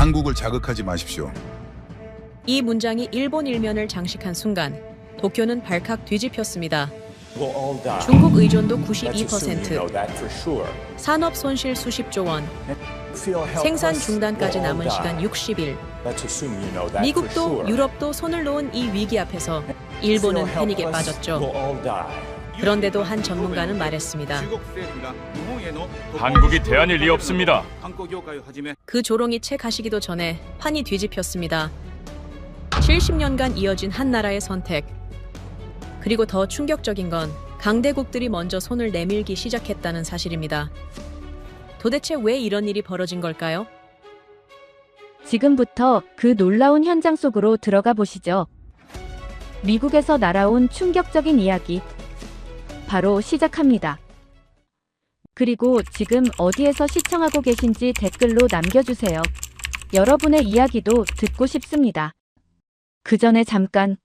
한국을 자극하지 마십시오. 이 문장이 일본 일면을 장식한 순간 도쿄는 발칵 뒤집혔습니다. 중국 의존도 92%, 산업 손실 수십조 원, 생산 중단까지 남은 시간 60일. 미국도 유럽도 손을 놓은 이 위기 앞에서 일본은 패닉에 빠졌죠. 그런데도 한 전문가는 말했습니다. 한국이 대안일 리 없습니다. 그 조롱이 채 가시기도 전에 판이 뒤집혔습니다. 70년간 이어진 한 나라의 선택. 그리고 더 충격적인 건 강대국들이 먼저 손을 내밀기 시작했다는 사실입니다. 도대체 왜 이런 일이 벌어진 걸까요? 지금부터 그 놀라운 현장 속으로 들어가 보시죠. 미국에서 날아온 충격적인 이야기. 바로 시작합니다. 그리고 지금 어디에서 시청하고 계신지 댓글로 남겨주세요. 여러분의 이야기도 듣고 싶습니다. 그 전에 잠깐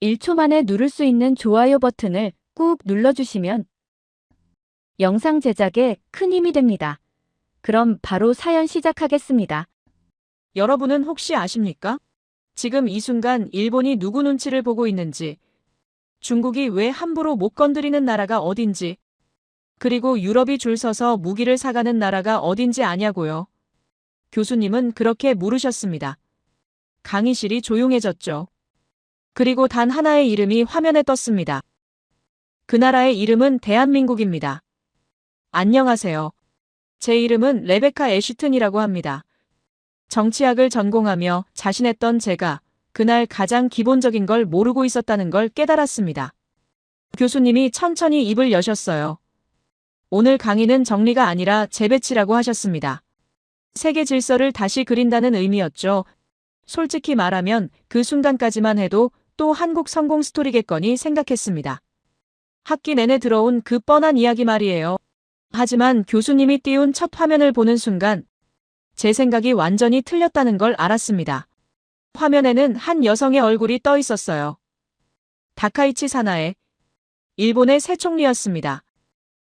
1초 만에 누를 수 있는 좋아요 버튼을 꾹 눌러주시면 영상 제작에 큰 힘이 됩니다. 그럼 바로 사연 시작하겠습니다. 여러분은 혹시 아십니까? 지금 이 순간 일본이 누구 눈치를 보고 있는지, 중국이 왜 함부로 못 건드리는 나라가 어딘지, 그리고 유럽이 줄 서서 무기를 사가는 나라가 어딘지 아냐고요. 교수님은 그렇게 물으셨습니다. 강의실이 조용해졌죠. 그리고 단 하나의 이름이 화면에 떴습니다. 그 나라의 이름은 대한민국입니다. 안녕하세요. 제 이름은 레베카 애쉬튼이라고 합니다. 정치학을 전공하며 자신했던 제가 그날 가장 기본적인 걸 모르고 있었다는 걸 깨달았습니다. 교수님이 천천히 입을 여셨어요. 오늘 강의는 정리가 아니라 재배치라고 하셨습니다. 세계 질서를 다시 그린다는 의미였죠. 솔직히 말하면 그 순간까지만 해도 또 한국 성공 스토리겠거니 생각했습니다. 학기 내내 들어온 그 뻔한 이야기 말이에요. 하지만 교수님이 띄운 첫 화면을 보는 순간 제 생각이 완전히 틀렸다는 걸 알았습니다. 화면에는 한 여성의 얼굴이 떠 있었어요. 다카이치 사나에, 일본의 새 총리였습니다.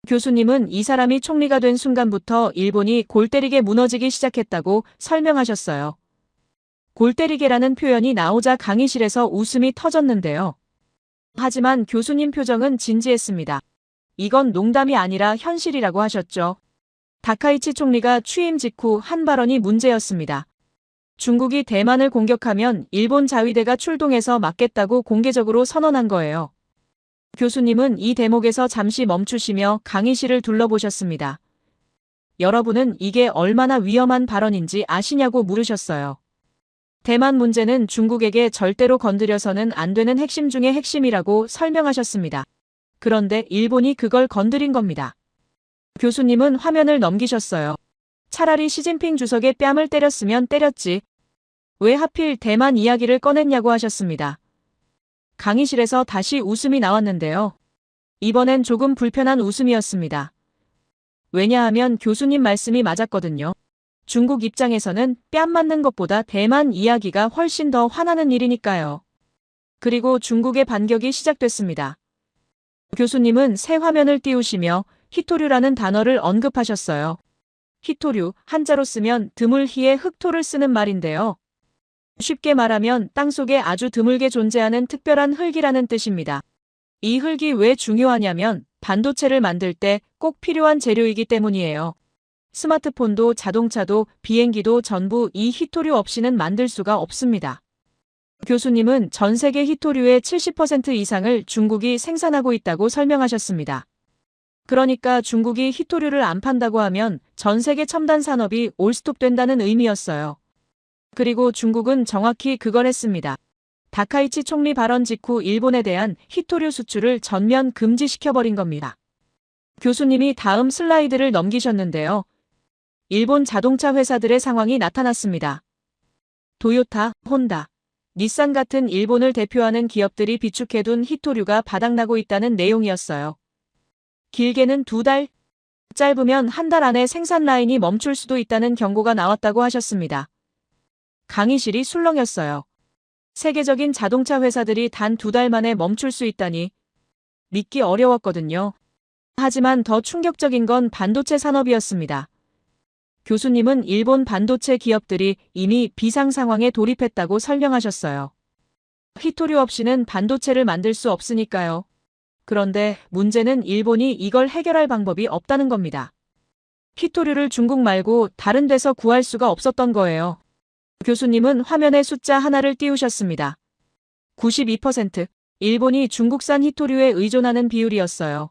교수님은 이 사람이 총리가 된 순간부터 일본이 골 때리게 무너지기 시작했다고 설명하셨어요. 골 때리게라는 표현이 나오자 강의실에서 웃음이 터졌는데요. 하지만 교수님 표정은 진지했습니다. 이건 농담이 아니라 현실이라고 하셨죠. 다카이치 총리가 취임 직후 한 발언이 문제였습니다. 중국이 대만을 공격하면 일본 자위대가 출동해서 막겠다고 공개적으로 선언한 거예요. 교수님은 이 대목에서 잠시 멈추시며 강의실을 둘러보셨습니다. 여러분은 이게 얼마나 위험한 발언인지 아시냐고 물으셨어요. 대만 문제는 중국에게 절대로 건드려서는 안 되는 핵심 중의 핵심이라고 설명하셨습니다. 그런데 일본이 그걸 건드린 겁니다. 교수님은 화면을 넘기셨어요. 차라리 시진핑 주석의 뺨을 때렸으면 때렸지. 왜 하필 대만 이야기를 꺼냈냐고 하셨습니다. 강의실에서 다시 웃음이 나왔는데요. 이번엔 조금 불편한 웃음이었습니다. 왜냐하면 교수님 말씀이 맞았거든요. 중국 입장에서는 뺨 맞는 것보다 대만 이야기가 훨씬 더 화나는 일이니까요. 그리고 중국의 반격이 시작됐습니다. 교수님은 새 화면을 띄우시며 히토류라는 단어를 언급하셨어요. 히토류, 한자로 쓰면 드물히의 흑토를 쓰는 말인데요. 쉽게 말하면 땅속에 아주 드물게 존재하는 특별한 흙이라는 뜻입니다. 이 흙이 왜 중요하냐면 반도체를 만들 때 꼭 필요한 재료이기 때문이에요. 스마트폰도 자동차도 비행기도 전부 이 히토류 없이는 만들 수가 없습니다. 교수님은 전 세계 히토류의 70% 이상을 중국이 생산하고 있다고 설명하셨습니다. 그러니까 중국이 히토류를 안 판다고 하면 전 세계 첨단 산업이 올스톱된다는 의미였어요. 그리고 중국은 정확히 그걸 했습니다. 다카이치 총리 발언 직후 일본에 대한 히토류 수출을 전면 금지시켜버린 겁니다. 교수님이 다음 슬라이드를 넘기셨는데요. 일본 자동차 회사들의 상황이 나타났습니다. 도요타, 혼다, 닛산 같은 일본을 대표하는 기업들이 비축해둔 히토류가 바닥나고 있다는 내용이었어요. 길게는 2달, 짧으면 한 달 안에 생산 라인이 멈출 수도 있다는 경고가 나왔다고 하셨습니다. 강의실이 술렁였어요. 세계적인 자동차 회사들이 단 2달 만에 멈출 수 있다니 믿기 어려웠거든요. 하지만 더 충격적인 건 반도체 산업이었습니다. 교수님은 일본 반도체 기업들이 이미 비상 상황에 돌입했다고 설명하셨어요. 히토류 없이는 반도체를 만들 수 없으니까요. 그런데 문제는 일본이 이걸 해결할 방법이 없다는 겁니다. 히토류를 중국 말고 다른 데서 구할 수가 없었던 거예요. 교수님은 화면에 숫자 하나를 띄우셨습니다. 92%. 일본이 중국산 히토류에 의존하는 비율이었어요.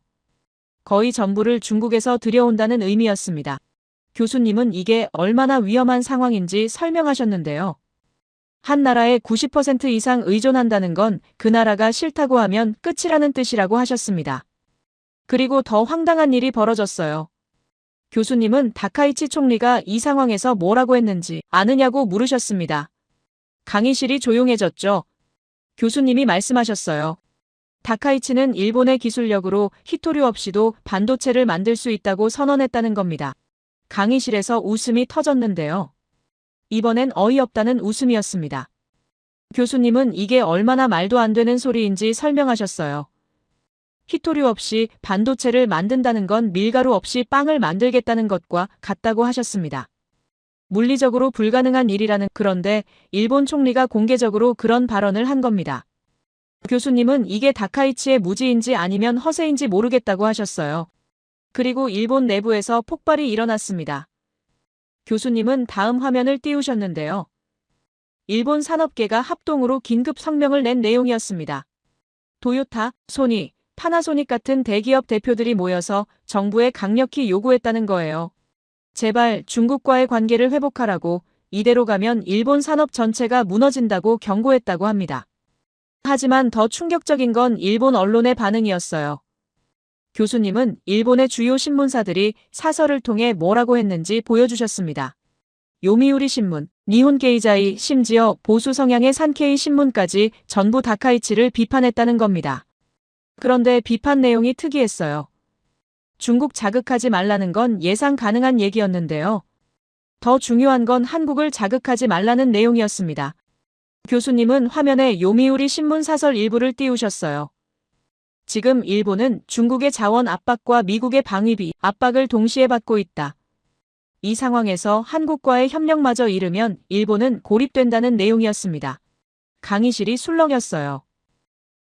거의 전부를 중국에서 들여온다는 의미였습니다. 교수님은 이게 얼마나 위험한 상황인지 설명하셨는데요. 한 나라에 90% 이상 의존한다는 건 그 나라가 싫다고 하면 끝이라는 뜻이라고 하셨습니다. 그리고 더 황당한 일이 벌어졌어요. 교수님은 다카이치 총리가 이 상황에서 뭐라고 했는지 아느냐고 물으셨습니다. 강의실이 조용해졌죠. 교수님이 말씀하셨어요. 다카이치는 일본의 기술력으로 히토류 없이도 반도체를 만들 수 있다고 선언했다는 겁니다. 강의실에서 웃음이 터졌는데요. 이번엔 어이없다는 웃음이었습니다. 교수님은 이게 얼마나 말도 안 되는 소리인지 설명하셨어요. 히토류 없이 반도체를 만든다는 건 밀가루 없이 빵을 만들겠다는 것과 같다고 하셨습니다. 물리적으로 불가능한 일이라는 그런데 일본 총리가 공개적으로 그런 발언을 한 겁니다. 교수님은 이게 다카이치의 무지인지 아니면 허세인지 모르겠다고 하셨어요. 그리고 일본 내부에서 폭발이 일어났습니다. 교수님은 다음 화면을 띄우셨는데요. 일본 산업계가 합동으로 긴급 성명을 낸 내용이었습니다. 도요타, 소니, 파나소닉 같은 대기업 대표들이 모여서 정부에 강력히 요구했다는 거예요. 제발 중국과의 관계를 회복하라고, 이대로 가면 일본 산업 전체가 무너진다고 경고했다고 합니다. 하지만 더 충격적인 건 일본 언론의 반응이었어요. 교수님은 일본의 주요 신문사들이 사설을 통해 뭐라고 했는지 보여주셨습니다. 요미우리 신문, 니혼 게이자이, 심지어 보수 성향의 산케이 신문까지 전부 다카이치를 비판했다는 겁니다. 그런데 비판 내용이 특이했어요. 중국 자극하지 말라는 건 예상 가능한 얘기였는데요. 더 중요한 건 한국을 자극하지 말라는 내용이었습니다. 교수님은 화면에 요미우리 신문 사설 일부를 띄우셨어요. 지금 일본은 중국의 자원 압박과 미국의 방위비 압박을 동시에 받고 있다. 이 상황에서 한국과의 협력마저 이르면 일본은 고립된다는 내용이었습니다. 강의실이 술렁였어요.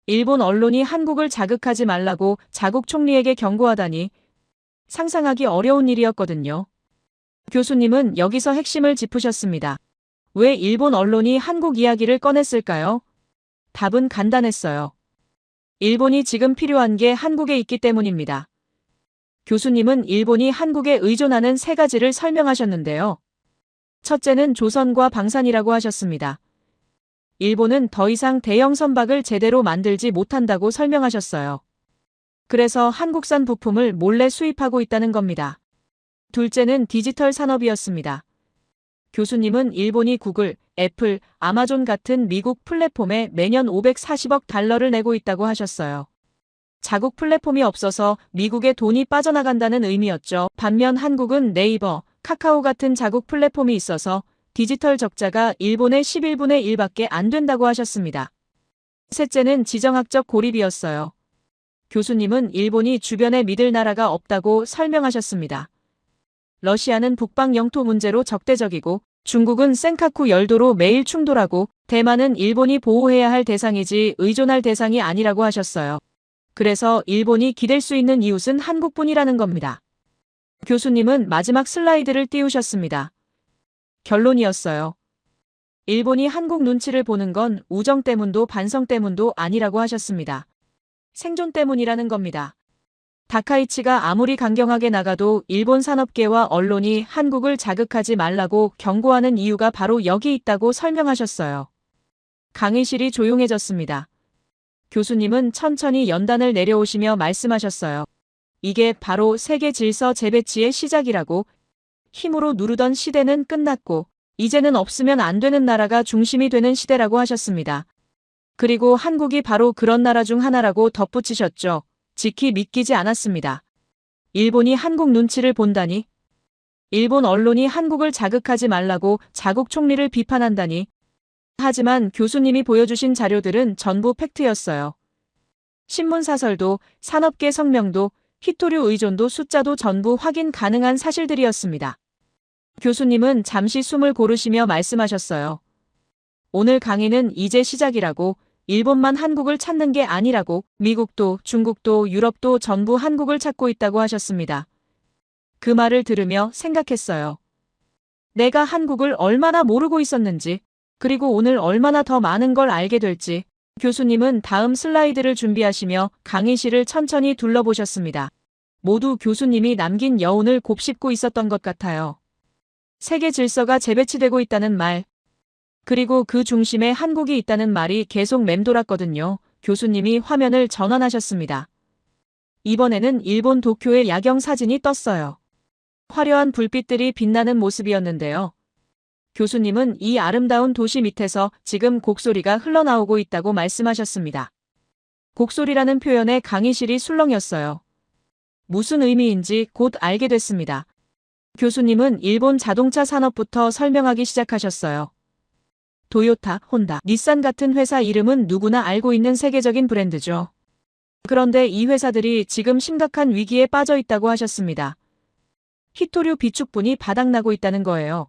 일본 언론이 한국을 자극하지 말라고 자국 총리에게 경고하다니 상상하기 어려운 일이었거든요. 교수님은 여기서 핵심을 짚으셨습니다. 왜 일본 언론이 한국 이야기를 꺼냈을까요? 답은 간단했어요. 일본이 지금 필요한 게 한국에 있기 때문입니다. 교수님은 일본이 한국에 의존하는 세 가지를 설명하셨는데요. 첫째는 조선과 방산이라고 하셨습니다. 일본은 더 이상 대형 선박을 제대로 만들지 못한다고 설명하셨어요. 그래서 한국산 부품을 몰래 수입하고 있다는 겁니다. 둘째는 디지털 산업이었습니다. 교수님은 일본이 구글, 애플, 아마존 같은 미국 플랫폼에 매년 540억 달러를 내고 있다고 하셨어요. 자국 플랫폼이 없어서 미국에 돈이 빠져나간다는 의미였죠. 반면 한국은 네이버, 카카오 같은 자국 플랫폼이 있어서 디지털 적자가 일본의 11분의 1밖에 안 된다고 하셨습니다. 셋째는 지정학적 고립이었어요. 교수님은 일본이 주변에 믿을 나라가 없다고 설명하셨습니다. 러시아는 북방 영토 문제로 적대적이고 중국은 센카쿠 열도로 매일 충돌하고 대만은 일본이 보호해야 할 대상이지 의존할 대상이 아니라고 하셨어요. 그래서 일본이 기댈 수 있는 이웃은 한국뿐이라는 겁니다. 교수님은 마지막 슬라이드를 띄우셨습니다. 결론이었어요. 일본이 한국 눈치를 보는 건 우정 때문도 반성 때문도 아니라고 하셨습니다. 생존 때문이라는 겁니다. 다카이치가 아무리 강경하게 나가도 일본 산업계와 언론이 한국을 자극하지 말라고 경고하는 이유가 바로 여기 있다고 설명하셨어요. 강의실이 조용해졌습니다. 교수님은 천천히 연단을 내려오시며 말씀하셨어요. 이게 바로 세계 질서 재배치의 시작이라고. 힘으로 누르던 시대는 끝났고 이제는 없으면 안 되는 나라가 중심이 되는 시대라고 하셨습니다. 그리고 한국이 바로 그런 나라 중 하나라고 덧붙이셨죠. 지키 믿기지 않았습니다. 일본이 한국 눈치를 본다니. 일본 언론이 한국을 자극하지 말라고 자국 총리를 비판한다니. 하지만 교수님이 보여주신 자료들은 전부 팩트였어요. 신문사설도 산업계 성명도 히토류 의존도 숫자도 전부 확인 가능한 사실들이었습니다. 교수님은 잠시 숨을 고르시며 말씀하셨어요. 오늘 강의는 이제 시작이라고, 일본만 한국을 찾는 게 아니라고, 미국도 중국도 유럽도 전부 한국을 찾고 있다고 하셨습니다. 그 말을 들으며 생각했어요. 내가 한국을 얼마나 모르고 있었는지, 그리고 오늘 얼마나 더 많은 걸 알게 될지. 교수님은 다음 슬라이드를 준비하시며 강의실을 천천히 둘러보셨습니다. 모두 교수님이 남긴 여운을 곱씹고 있었던 것 같아요. 세계 질서가 재배치되고 있다는 말, 그리고 그 중심에 한국이 있다는 말이 계속 맴돌았거든요. 교수님이 화면을 전환하셨습니다. 이번에는 일본 도쿄의 야경 사진이 떴어요. 화려한 불빛들이 빛나는 모습이었는데요. 교수님은 이 아름다운 도시 밑에서 지금 곡소리가 흘러나오고 있다고 말씀하셨습니다. 곡소리라는 표현에 강의실이 술렁였어요. 무슨 의미인지 곧 알게 됐습니다. 교수님은 일본 자동차 산업부터 설명하기 시작하셨어요. 도요타, 혼다, 닛산 같은 회사 이름은 누구나 알고 있는 세계적인 브랜드죠. 그런데 이 회사들이 지금 심각한 위기에 빠져 있다고 하셨습니다. 히토류 비축분이 바닥나고 있다는 거예요.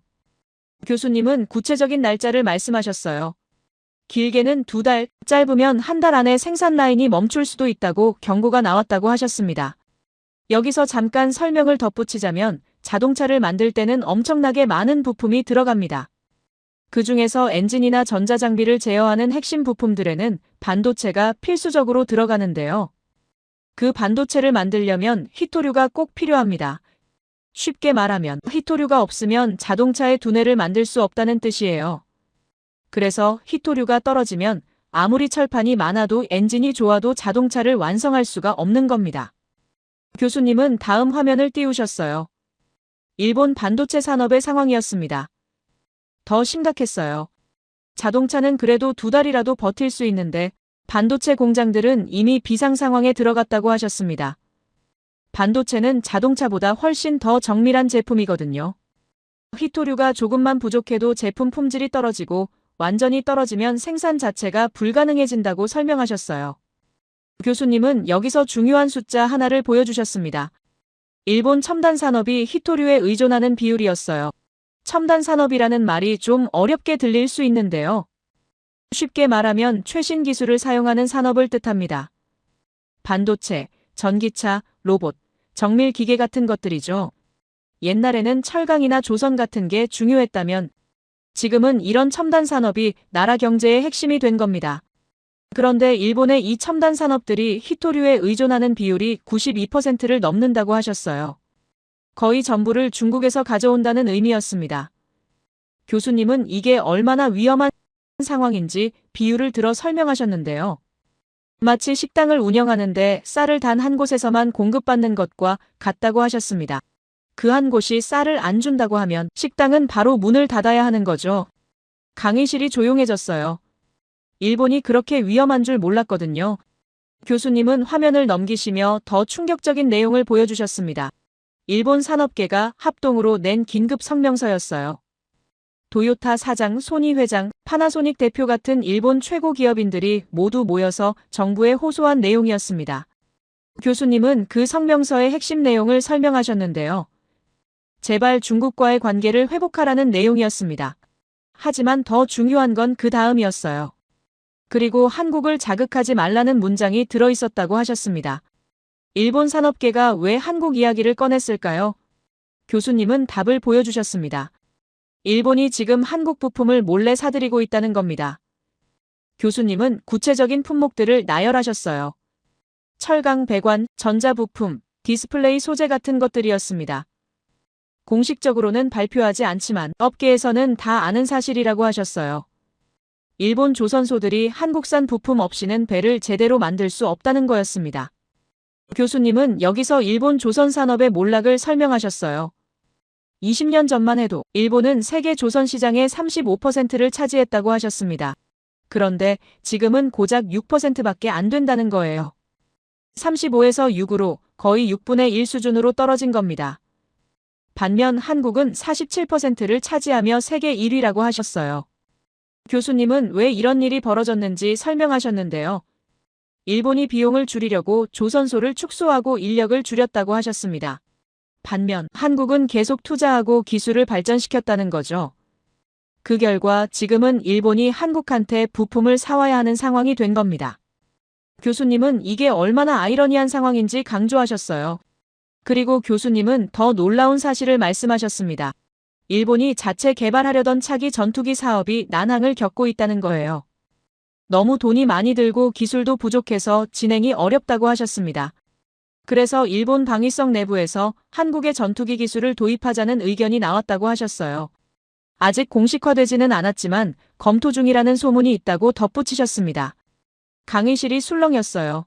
교수님은 구체적인 날짜를 말씀하셨어요. 길게는 2달, 짧으면 1달 안에 생산 라인이 멈출 수도 있다고 경고가 나왔다고 하셨습니다. 여기서 잠깐 설명을 덧붙이자면 자동차를 만들 때는 엄청나게 많은 부품이 들어갑니다. 그 중에서 엔진이나 전자장비를 제어하는 핵심 부품들에는 반도체가 필수적으로 들어가는데요. 그 반도체를 만들려면 히토류가 꼭 필요합니다. 쉽게 말하면 히토류가 없으면 자동차의 두뇌를 만들 수 없다는 뜻이에요. 그래서 히토류가 떨어지면 아무리 철판이 많아도 엔진이 좋아도 자동차를 완성할 수가 없는 겁니다. 교수님은 다음 화면을 띄우셨어요. 일본 반도체 산업의 상황이었습니다. 더 심각했어요. 자동차는 그래도 2달이라도 버틸 수 있는데 반도체 공장들은 이미 비상 상황에 들어갔다고 하셨습니다. 반도체는 자동차보다 훨씬 더 정밀한 제품이거든요. 히토류가 조금만 부족해도 제품 품질이 떨어지고 완전히 떨어지면 생산 자체가 불가능해진다고 설명하셨어요. 교수님은 여기서 중요한 숫자 하나를 보여주셨습니다. 일본 첨단 산업이 히토류에 의존하는 비율이었어요. 첨단 산업이라는 말이 좀 어렵게 들릴 수 있는데요. 쉽게 말하면 최신 기술을 사용하는 산업을 뜻합니다. 반도체, 전기차, 로봇, 정밀 기계 같은 것들이죠. 옛날에는 철강이나 조선 같은 게 중요했다면 지금은 이런 첨단 산업이 나라 경제의 핵심이 된 겁니다. 그런데 일본의 이 첨단 산업들이 히토류에 의존하는 비율이 92%를 넘는다고 하셨어요. 거의 전부를 중국에서 가져온다는 의미였습니다. 교수님은 이게 얼마나 위험한 상황인지 비유를 들어 설명하셨는데요. 마치 식당을 운영하는데 쌀을 단 한 곳에서만 공급받는 것과 같다고 하셨습니다. 그 한 곳이 쌀을 안 준다고 하면 식당은 바로 문을 닫아야 하는 거죠. 강의실이 조용해졌어요. 일본이 그렇게 위험한 줄 몰랐거든요. 교수님은 화면을 넘기시며 더 충격적인 내용을 보여주셨습니다. 일본 산업계가 합동으로 낸 긴급 성명서였어요. 도요타 사장, 소니 회장, 파나소닉 대표 같은 일본 최고 기업인들이 모두 모여서 정부에 호소한 내용이었습니다. 교수님은 그 성명서의 핵심 내용을 설명하셨는데요. 제발 중국과의 관계를 회복하라는 내용이었습니다. 하지만 더 중요한 건 그 다음이었어요. 그리고 한국을 자극하지 말라는 문장이 들어있었다고 하셨습니다. 일본 산업계가 왜 한국 이야기를 꺼냈을까요? 교수님은 답을 보여주셨습니다. 일본이 지금 한국 부품을 몰래 사들이고 있다는 겁니다. 교수님은 구체적인 품목들을 나열하셨어요. 철강, 배관, 전자부품, 디스플레이 소재 같은 것들이었습니다. 공식적으로는 발표하지 않지만 업계에서는 다 아는 사실이라고 하셨어요. 일본 조선소들이 한국산 부품 없이는 배를 제대로 만들 수 없다는 거였습니다. 교수님은 여기서 일본 조선 산업의 몰락을 설명하셨어요. 20년 전만 해도 일본은 세계 조선 시장의 35%를 차지했다고 하셨습니다. 그런데 지금은 고작 6%밖에 안 된다는 거예요. 35에서 6으로 거의 6분의 1 수준으로 떨어진 겁니다. 반면 한국은 47%를 차지하며 세계 1위라고 하셨어요. 교수님은 왜 이런 일이 벌어졌는지 설명하셨는데요. 일본이 비용을 줄이려고 조선소를 축소하고 인력을 줄였다고 하셨습니다. 반면 한국은 계속 투자하고 기술을 발전시켰다는 거죠. 그 결과 지금은 일본이 한국한테 부품을 사와야 하는 상황이 된 겁니다. 교수님은 이게 얼마나 아이러니한 상황인지 강조하셨어요. 그리고 교수님은 더 놀라운 사실을 말씀하셨습니다. 일본이 자체 개발하려던 차기 전투기 사업이 난항을 겪고 있다는 거예요. 너무 돈이 많이 들고 기술도 부족해서 진행이 어렵다고 하셨습니다. 그래서 일본 방위성 내부에서 한국의 전투기 기술을 도입하자는 의견이 나왔다고 하셨어요. 아직 공식화되지는 않았지만 검토 중이라는 소문이 있다고 덧붙이셨습니다. 강의실이 술렁였어요.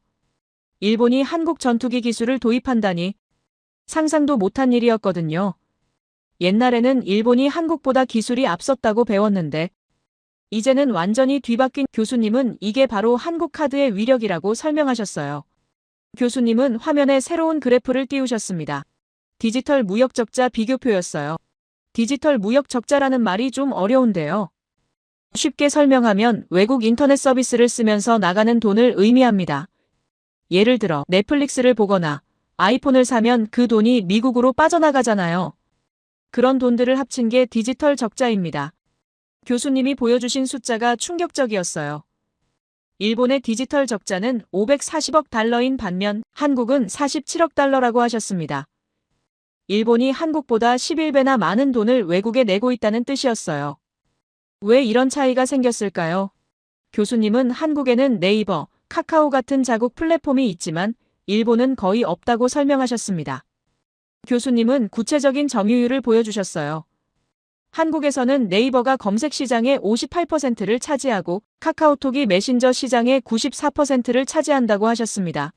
일본이 한국 전투기 기술을 도입한다니 상상도 못한 일이었거든요. 옛날에는 일본이 한국보다 기술이 앞섰다고 배웠는데 이제는 완전히 뒤바뀐. 교수님은 이게 바로 한국 카드의 위력이라고 설명하셨어요. 교수님은 화면에 새로운 그래프를 띄우셨습니다. 디지털 무역 적자 비교표였어요. 디지털 무역 적자라는 말이 좀 어려운데요. 쉽게 설명하면 외국 인터넷 서비스를 쓰면서 나가는 돈을 의미합니다. 예를 들어 넷플릭스를 보거나 아이폰을 사면 그 돈이 미국으로 빠져나가잖아요. 그런 돈들을 합친 게 디지털 적자입니다. 교수님이 보여주신 숫자가 충격적이었어요. 일본의 디지털 적자는 540억 달러인 반면 한국은 47억 달러라고 하셨습니다. 일본이 한국보다 11배나 많은 돈을 외국에 내고 있다는 뜻이었어요. 왜 이런 차이가 생겼을까요? 교수님은 한국에는 네이버, 카카오 같은 자국 플랫폼이 있지만 일본은 거의 없다고 설명하셨습니다. 교수님은 구체적인 점유율을 보여주셨어요. 한국에서는 네이버가 검색 시장의 58%를 차지하고 카카오톡이 메신저 시장의 94%를 차지한다고 하셨습니다.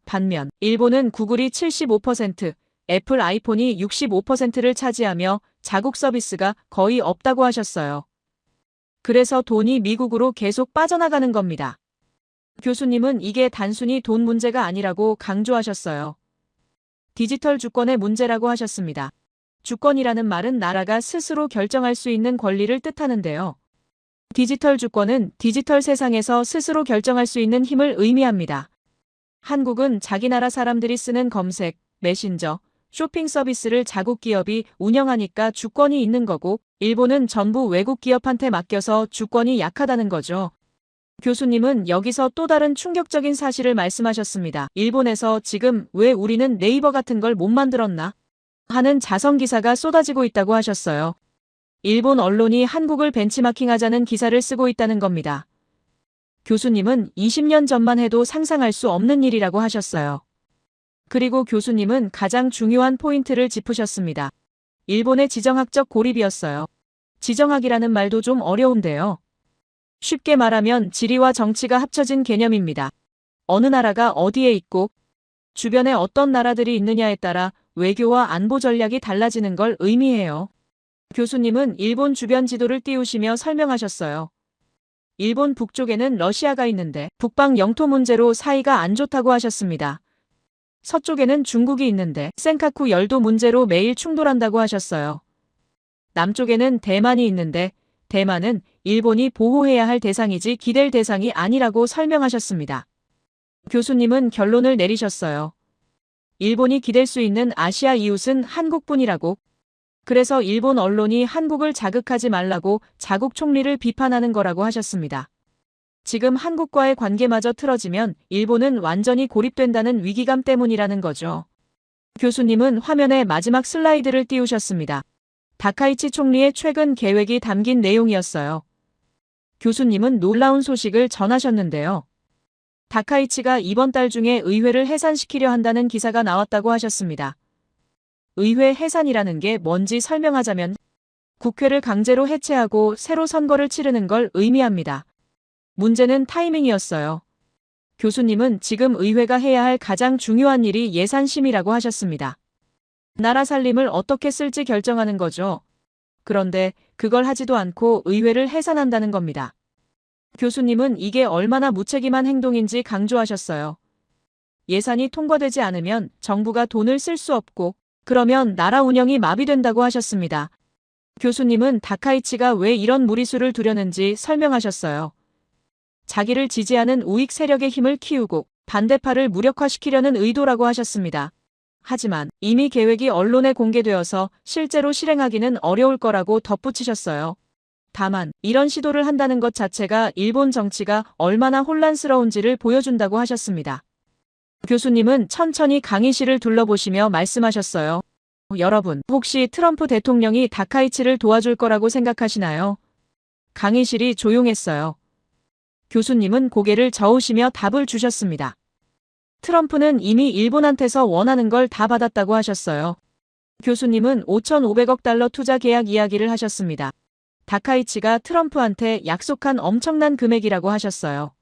반면 일본은 구글이 75%, 애플 아이폰이 65%를 차지하며 자국 서비스가 거의 없다고 하셨어요. 그래서 돈이 미국으로 계속 빠져나가는 겁니다. 교수님은 이게 단순히 돈 문제가 아니라고 강조하셨어요. 디지털 주권의 문제라고 하셨습니다. 주권이라는 말은 나라가 스스로 결정할 수 있는 권리를 뜻하는데요. 디지털 주권은 디지털 세상에서 스스로 결정할 수 있는 힘을 의미합니다. 한국은 자기 나라 사람들이 쓰는 검색, 메신저, 쇼핑 서비스를 자국 기업이 운영하니까 주권이 있는 거고, 일본은 전부 외국 기업한테 맡겨서 주권이 약하다는 거죠. 교수님은 여기서 또 다른 충격적인 사실을 말씀하셨습니다. 일본에서 지금 왜 우리는 네이버 같은 걸 못 만들었나? 하는 자성 기사가 쏟아지고 있다고 하셨어요. 일본 언론이 한국을 벤치마킹하자는 기사를 쓰고 있다는 겁니다. 교수님은 20년 전만 해도 상상할 수 없는 일이라고 하셨어요. 그리고 교수님은 가장 중요한 포인트를 짚으셨습니다. 일본의 지정학적 고립이었어요. 지정학이라는 말도 좀 어려운데요. 쉽게 말하면 지리와 정치가 합쳐진 개념입니다. 어느 나라가 어디에 있고 주변에 어떤 나라들이 있느냐에 따라 외교와 안보 전략이 달라지는 걸 의미해요. 교수님은 일본 주변 지도를 띄우시며 설명하셨어요. 일본 북쪽에는 러시아가 있는데 북방 영토 문제로 사이가 안 좋다고 하셨습니다. 서쪽에는 중국이 있는데 센카쿠 열도 문제로 매일 충돌한다고 하셨어요. 남쪽에는 대만이 있는데 대만은 일본이 보호해야 할 대상이지 기댈 대상이 아니라고 설명하셨습니다. 교수님은 결론을 내리셨어요. 일본이 기댈 수 있는 아시아 이웃은 한국뿐이라고. 그래서 일본 언론이 한국을 자극하지 말라고 자국 총리를 비판하는 거라고 하셨습니다. 지금 한국과의 관계마저 틀어지면 일본은 완전히 고립된다는 위기감 때문이라는 거죠. 교수님은 화면에 마지막 슬라이드를 띄우셨습니다. 다카이치 총리의 최근 계획이 담긴 내용이었어요. 교수님은 놀라운 소식을 전하셨는데요. 다카이치가 이번 달 중에 의회를 해산시키려 한다는 기사가 나왔다고 하셨습니다. 의회 해산이라는 게 뭔지 설명하자면 국회를 강제로 해체하고 새로 선거를 치르는 걸 의미합니다. 문제는 타이밍이었어요. 교수님은 지금 의회가 해야 할 가장 중요한 일이 예산심의라고 하셨습니다. 나라 살림을 어떻게 쓸지 결정하는 거죠. 그런데 그걸 하지도 않고 의회를 해산한다는 겁니다. 교수님은 이게 얼마나 무책임한 행동인지 강조하셨어요. 예산이 통과되지 않으면 정부가 돈을 쓸 수 없고 그러면 나라 운영이 마비된다고 하셨습니다. 교수님은 다카이치가 왜 이런 무리수를 두려는지 설명하셨어요. 자기를 지지하는 우익 세력의 힘을 키우고 반대파를 무력화시키려는 의도라고 하셨습니다. 하지만 이미 계획이 언론에 공개되어서 실제로 실행하기는 어려울 거라고 덧붙이셨어요. 다만 이런 시도를 한다는 것 자체가 일본 정치가 얼마나 혼란스러운지를 보여준다고 하셨습니다. 교수님은 천천히 강의실을 둘러보시며 말씀하셨어요. 여러분, 혹시 트럼프 대통령이 다카이치를 도와줄 거라고 생각하시나요? 강의실이 조용했어요. 교수님은 고개를 저으시며 답을 주셨습니다. 트럼프는 이미 일본한테서 원하는 걸 다 받았다고 하셨어요. 교수님은 5,500억 달러 투자 계약 이야기를 하셨습니다. 다카이치가 트럼프한테 약속한 엄청난 금액이라고 하셨어요.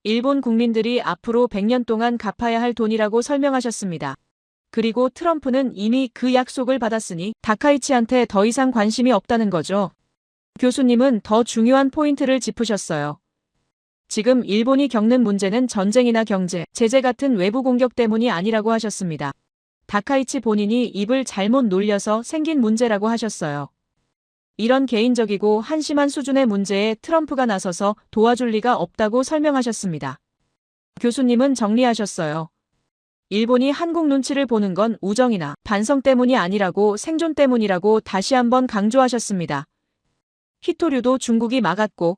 일본 국민들이 앞으로 100년 동안 갚아야 할 돈이라고 설명하셨습니다. 그리고 트럼프는 이미 그 약속을 받았으니 다카이치한테 더 이상 관심이 없다는 거죠. 교수님은 더 중요한 포인트를 짚으셨어요. 지금 일본이 겪는 문제는 전쟁이나 경제, 제재 같은 외부 공격 때문이 아니라고 하셨습니다. 다카이치 본인이 입을 잘못 놀려서 생긴 문제라고 하셨어요. 이런 개인적이고 한심한 수준의 문제에 트럼프가 나서서 도와줄 리가 없다고 설명하셨습니다. 교수님은 정리하셨어요. 일본이 한국 눈치를 보는 건 우정이나 반성 때문이 아니라고 생존 때문이라고 다시 한번 강조하셨습니다. 히토류도 중국이 막았고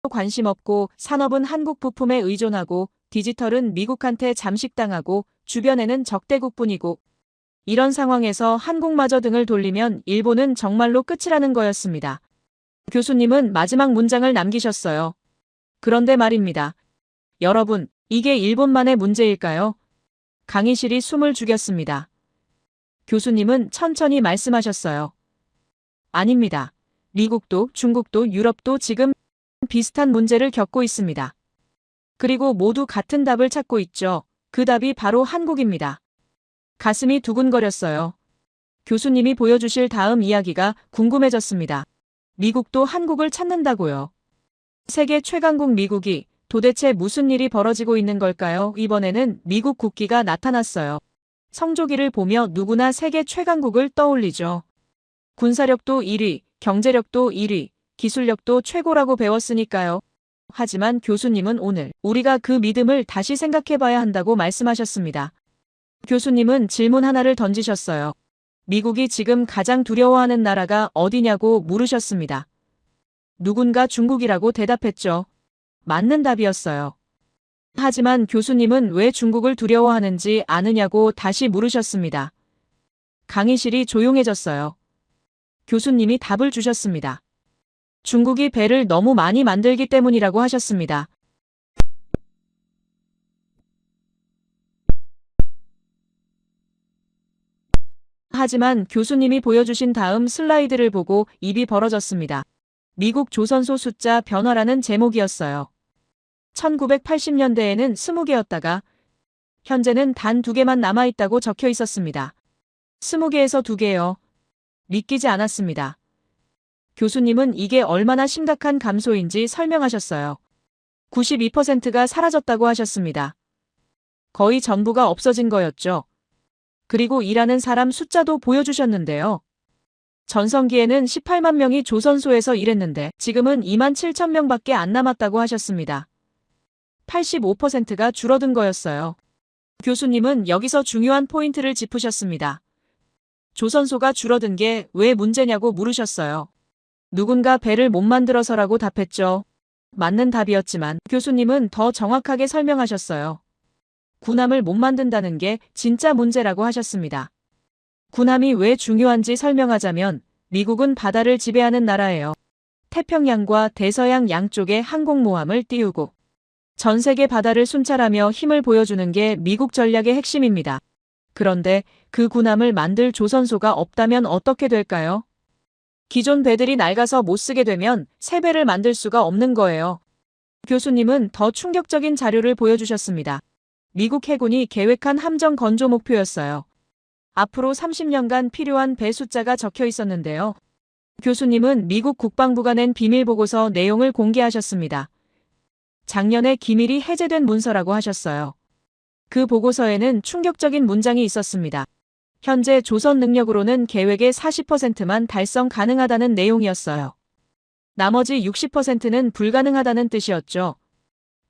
관심 없고 산업은 한국 부품에 의존하고 디지털은 미국한테 잠식당하고 주변에는 적대국뿐이고 이런 상황에서 한국마저 등을 돌리면 일본은 정말로 끝이라는 거였습니다. 교수님은 마지막 문장을 남기셨어요. 그런데 말입니다. 여러분, 이게 일본만의 문제일까요? 강의실이 숨을 죽였습니다. 교수님은 천천히 말씀하셨어요. 아닙니다. 미국도 중국도 유럽도 지금 비슷한 문제를 겪고 있습니다. 그리고 모두 같은 답을 찾고 있죠. 그 답이 바로 한국입니다. 가슴이 두근거렸어요. 교수님이 보여주실 다음 이야기가 궁금해졌습니다. 미국도 한국을 찾는다고요. 세계 최강국 미국이 도대체 무슨 일이 벌어지고 있는 걸까요? 이번에는 미국 국기가 나타났어요. 성조기를 보며 누구나 세계 최강국을 떠올리죠. 군사력도 1위, 경제력도 1위, 기술력도 최고라고 배웠으니까요. 하지만 교수님은 오늘 우리가 그 믿음을 다시 생각해봐야 한다고 말씀하셨습니다. 교수님은 질문 하나를 던지셨어요. 미국이 지금 가장 두려워하는 나라가 어디냐고 물으셨습니다. 누군가 중국이라고 대답했죠. 맞는 답이었어요. 하지만 교수님은 왜 중국을 두려워하는지 아느냐고 다시 물으셨습니다. 강의실이 조용해졌어요. 교수님이 답을 주셨습니다. 중국이 배를 너무 많이 만들기 때문이라고 하셨습니다. 하지만 교수님이 보여주신 다음 슬라이드를 보고 입이 벌어졌습니다. 미국 조선소 숫자 변화라는 제목이었어요. 1980년대에는 20개였다가 현재는 단 2개만 남아있다고 적혀 있었습니다. 20개에서 2개요. 믿기지 않았습니다. 교수님은 이게 얼마나 심각한 감소인지 설명하셨어요. 92%가 사라졌다고 하셨습니다. 거의 전부가 없어진 거였죠. 그리고 일하는 사람 숫자도 보여주셨는데요. 전성기에는 18만 명이 조선소에서 일했는데 지금은 2만 7천 명밖에 안 남았다고 하셨습니다. 85%가 줄어든 거였어요. 교수님은 여기서 중요한 포인트를 짚으셨습니다. 조선소가 줄어든 게 왜 문제냐고 물으셨어요. 누군가 배를 못 만들어서라고 답했죠. 맞는 답이었지만 교수님은 더 정확하게 설명하셨어요. 군함을 못 만든다는 게 진짜 문제라고 하셨습니다. 군함이 왜 중요한지 설명하자면 미국은 바다를 지배하는 나라예요. 태평양과 대서양 양쪽에 항공모함을 띄우고 전 세계 바다를 순찰하며 힘을 보여주는 게 미국 전략의 핵심입니다. 그런데 그 군함을 만들 조선소가 없다면 어떻게 될까요? 기존 배들이 낡아서 못 쓰게 되면 새 배를 만들 수가 없는 거예요. 교수님은 더 충격적인 자료를 보여주셨습니다. 미국 해군이 계획한 함정 건조 목표였어요. 앞으로 30년간 필요한 배 숫자가 적혀 있었는데요. 교수님은 미국 국방부가 낸 비밀 보고서 내용을 공개하셨습니다. 작년에 기밀이 해제된 문서라고 하셨어요. 그 보고서에는 충격적인 문장이 있었습니다. 현재 조선 능력으로는 계획의 40%만 달성 가능하다는 내용이었어요. 나머지 60%는 불가능하다는 뜻이었죠.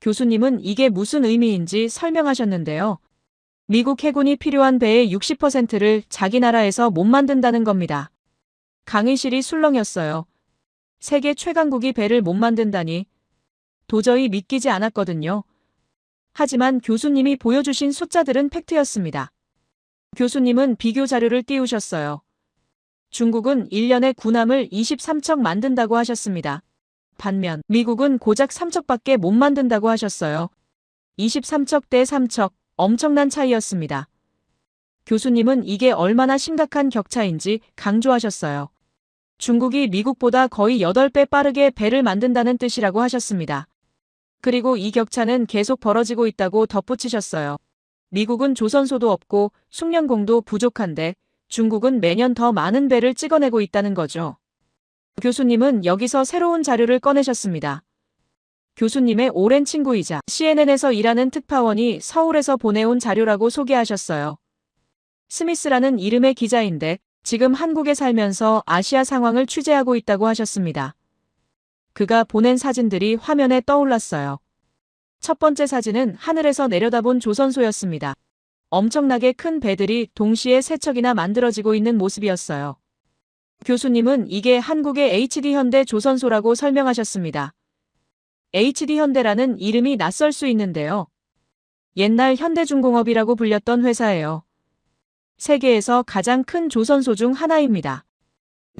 교수님은 이게 무슨 의미인지 설명하셨는데요. 미국 해군이 필요한 배의 60%를 자기 나라에서 못 만든다는 겁니다. 강의실이 술렁였어요. 세계 최강국이 배를 못 만든다니 도저히 믿기지 않았거든요. 하지만 교수님이 보여주신 숫자들은 팩트였습니다. 교수님은 비교 자료를 띄우셨어요. 중국은 1년에 군함을 23척 만든다고 하셨습니다. 반면 미국은 고작 3척밖에 못 만든다고 하셨어요. 23척 대 3척, 엄청난 차이였습니다. 교수님은 이게 얼마나 심각한 격차인지 강조하셨어요. 중국이 미국보다 거의 8배 빠르게 배를 만든다는 뜻이라고 하셨습니다. 그리고 이 격차는 계속 벌어지고 있다고 덧붙이셨어요. 미국은 조선소도 없고 숙련공도 부족한데 중국은 매년 더 많은 배를 찍어내고 있다는 거죠. 교수님은 여기서 새로운 자료를 꺼내셨습니다. 교수님의 오랜 친구이자 CNN에서 일하는 특파원이 서울에서 보내온 자료라고 소개하셨어요. 스미스라는 이름의 기자인데 지금 한국에 살면서 아시아 상황을 취재하고 있다고 하셨습니다. 그가 보낸 사진들이 화면에 떠올랐어요. 첫 번째 사진은 하늘에서 내려다본 조선소였습니다. 엄청나게 큰 배들이 동시에 세 척이나 만들어지고 있는 모습이었어요. 교수님은 이게 한국의 HD현대 조선소라고 설명하셨습니다. HD현대라는 이름이 낯설 수 있는데요. 옛날 현대중공업이라고 불렸던 회사예요. 세계에서 가장 큰 조선소 중 하나입니다.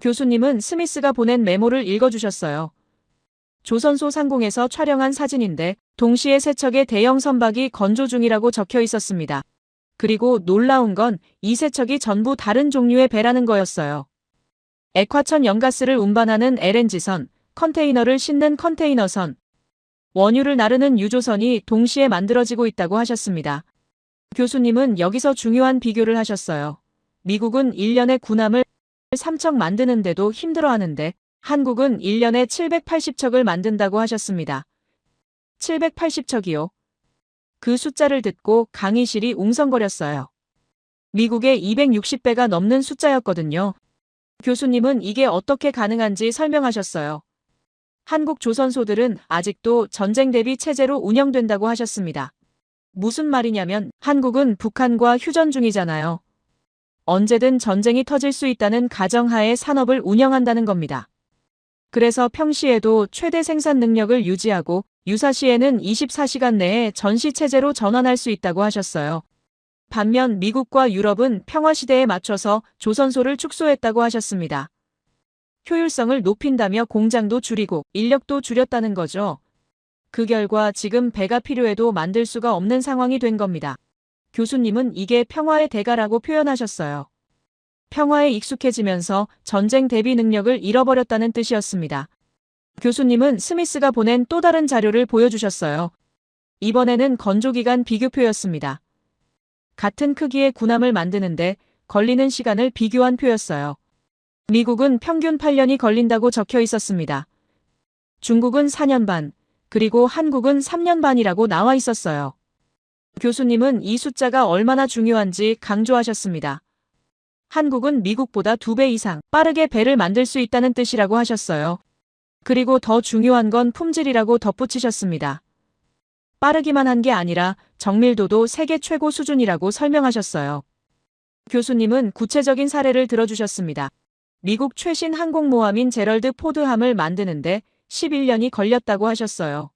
교수님은 스미스가 보낸 메모를 읽어주셨어요. 조선소 상공에서 촬영한 사진인데 동시에 세 척의 대형 선박이 건조 중이라고 적혀 있었습니다. 그리고 놀라운 건 이 세 척이 전부 다른 종류의 배라는 거였어요. 액화천 연가스를 운반하는 LNG선, 컨테이너를 싣는 컨테이너선, 원유를 나르는 유조선이 동시에 만들어지고 있다고 하셨습니다. 교수님은 여기서 중요한 비교를 하셨어요. 미국은 1년에 군함을 3척 만드는데도 힘들어하는데 한국은 1년에 780척을 만든다고 하셨습니다. 780척이요. 그 숫자를 듣고 강의실이 웅성거렸어요. 미국의 260배가 넘는 숫자였거든요. 교수님은 이게 어떻게 가능한지 설명하셨어요. 한국 조선소들은 아직도 전쟁 대비 체제로 운영된다고 하셨습니다. 무슨 말이냐면 한국은 북한과 휴전 중이잖아요. 언제든 전쟁이 터질 수 있다는 가정하에 산업을 운영한다는 겁니다. 그래서 평시에도 최대 생산 능력을 유지하고 유사시에는 24시간 내에 전시체제로 전환할 수 있다고 하셨어요. 반면 미국과 유럽은 평화시대에 맞춰서 조선소를 축소했다고 하셨습니다. 효율성을 높인다며 공장도 줄이고 인력도 줄였다는 거죠. 그 결과 지금 배가 필요해도 만들 수가 없는 상황이 된 겁니다. 교수님은 이게 평화의 대가라고 표현하셨어요. 평화에 익숙해지면서 전쟁 대비 능력을 잃어버렸다는 뜻이었습니다. 교수님은 스미스가 보낸 또 다른 자료를 보여주셨어요. 이번에는 건조기간 비교표였습니다. 같은 크기의 군함을 만드는데 걸리는 시간을 비교한 표였어요. 미국은 평균 8년이 걸린다고 적혀 있었습니다. 중국은 4년 반, 그리고 한국은 3년 반이라고 나와 있었어요. 교수님은 이 숫자가 얼마나 중요한지 강조하셨습니다. 한국은 미국보다 2배 이상 빠르게 배를 만들 수 있다는 뜻이라고 하셨어요. 그리고 더 중요한 건 품질이라고 덧붙이셨습니다. 빠르기만 한 게 아니라 정밀도도 세계 최고 수준이라고 설명하셨어요. 교수님은 구체적인 사례를 들어주셨습니다. 미국 최신 항공모함인 제럴드 포드함을 만드는데 11년이 걸렸다고 하셨어요.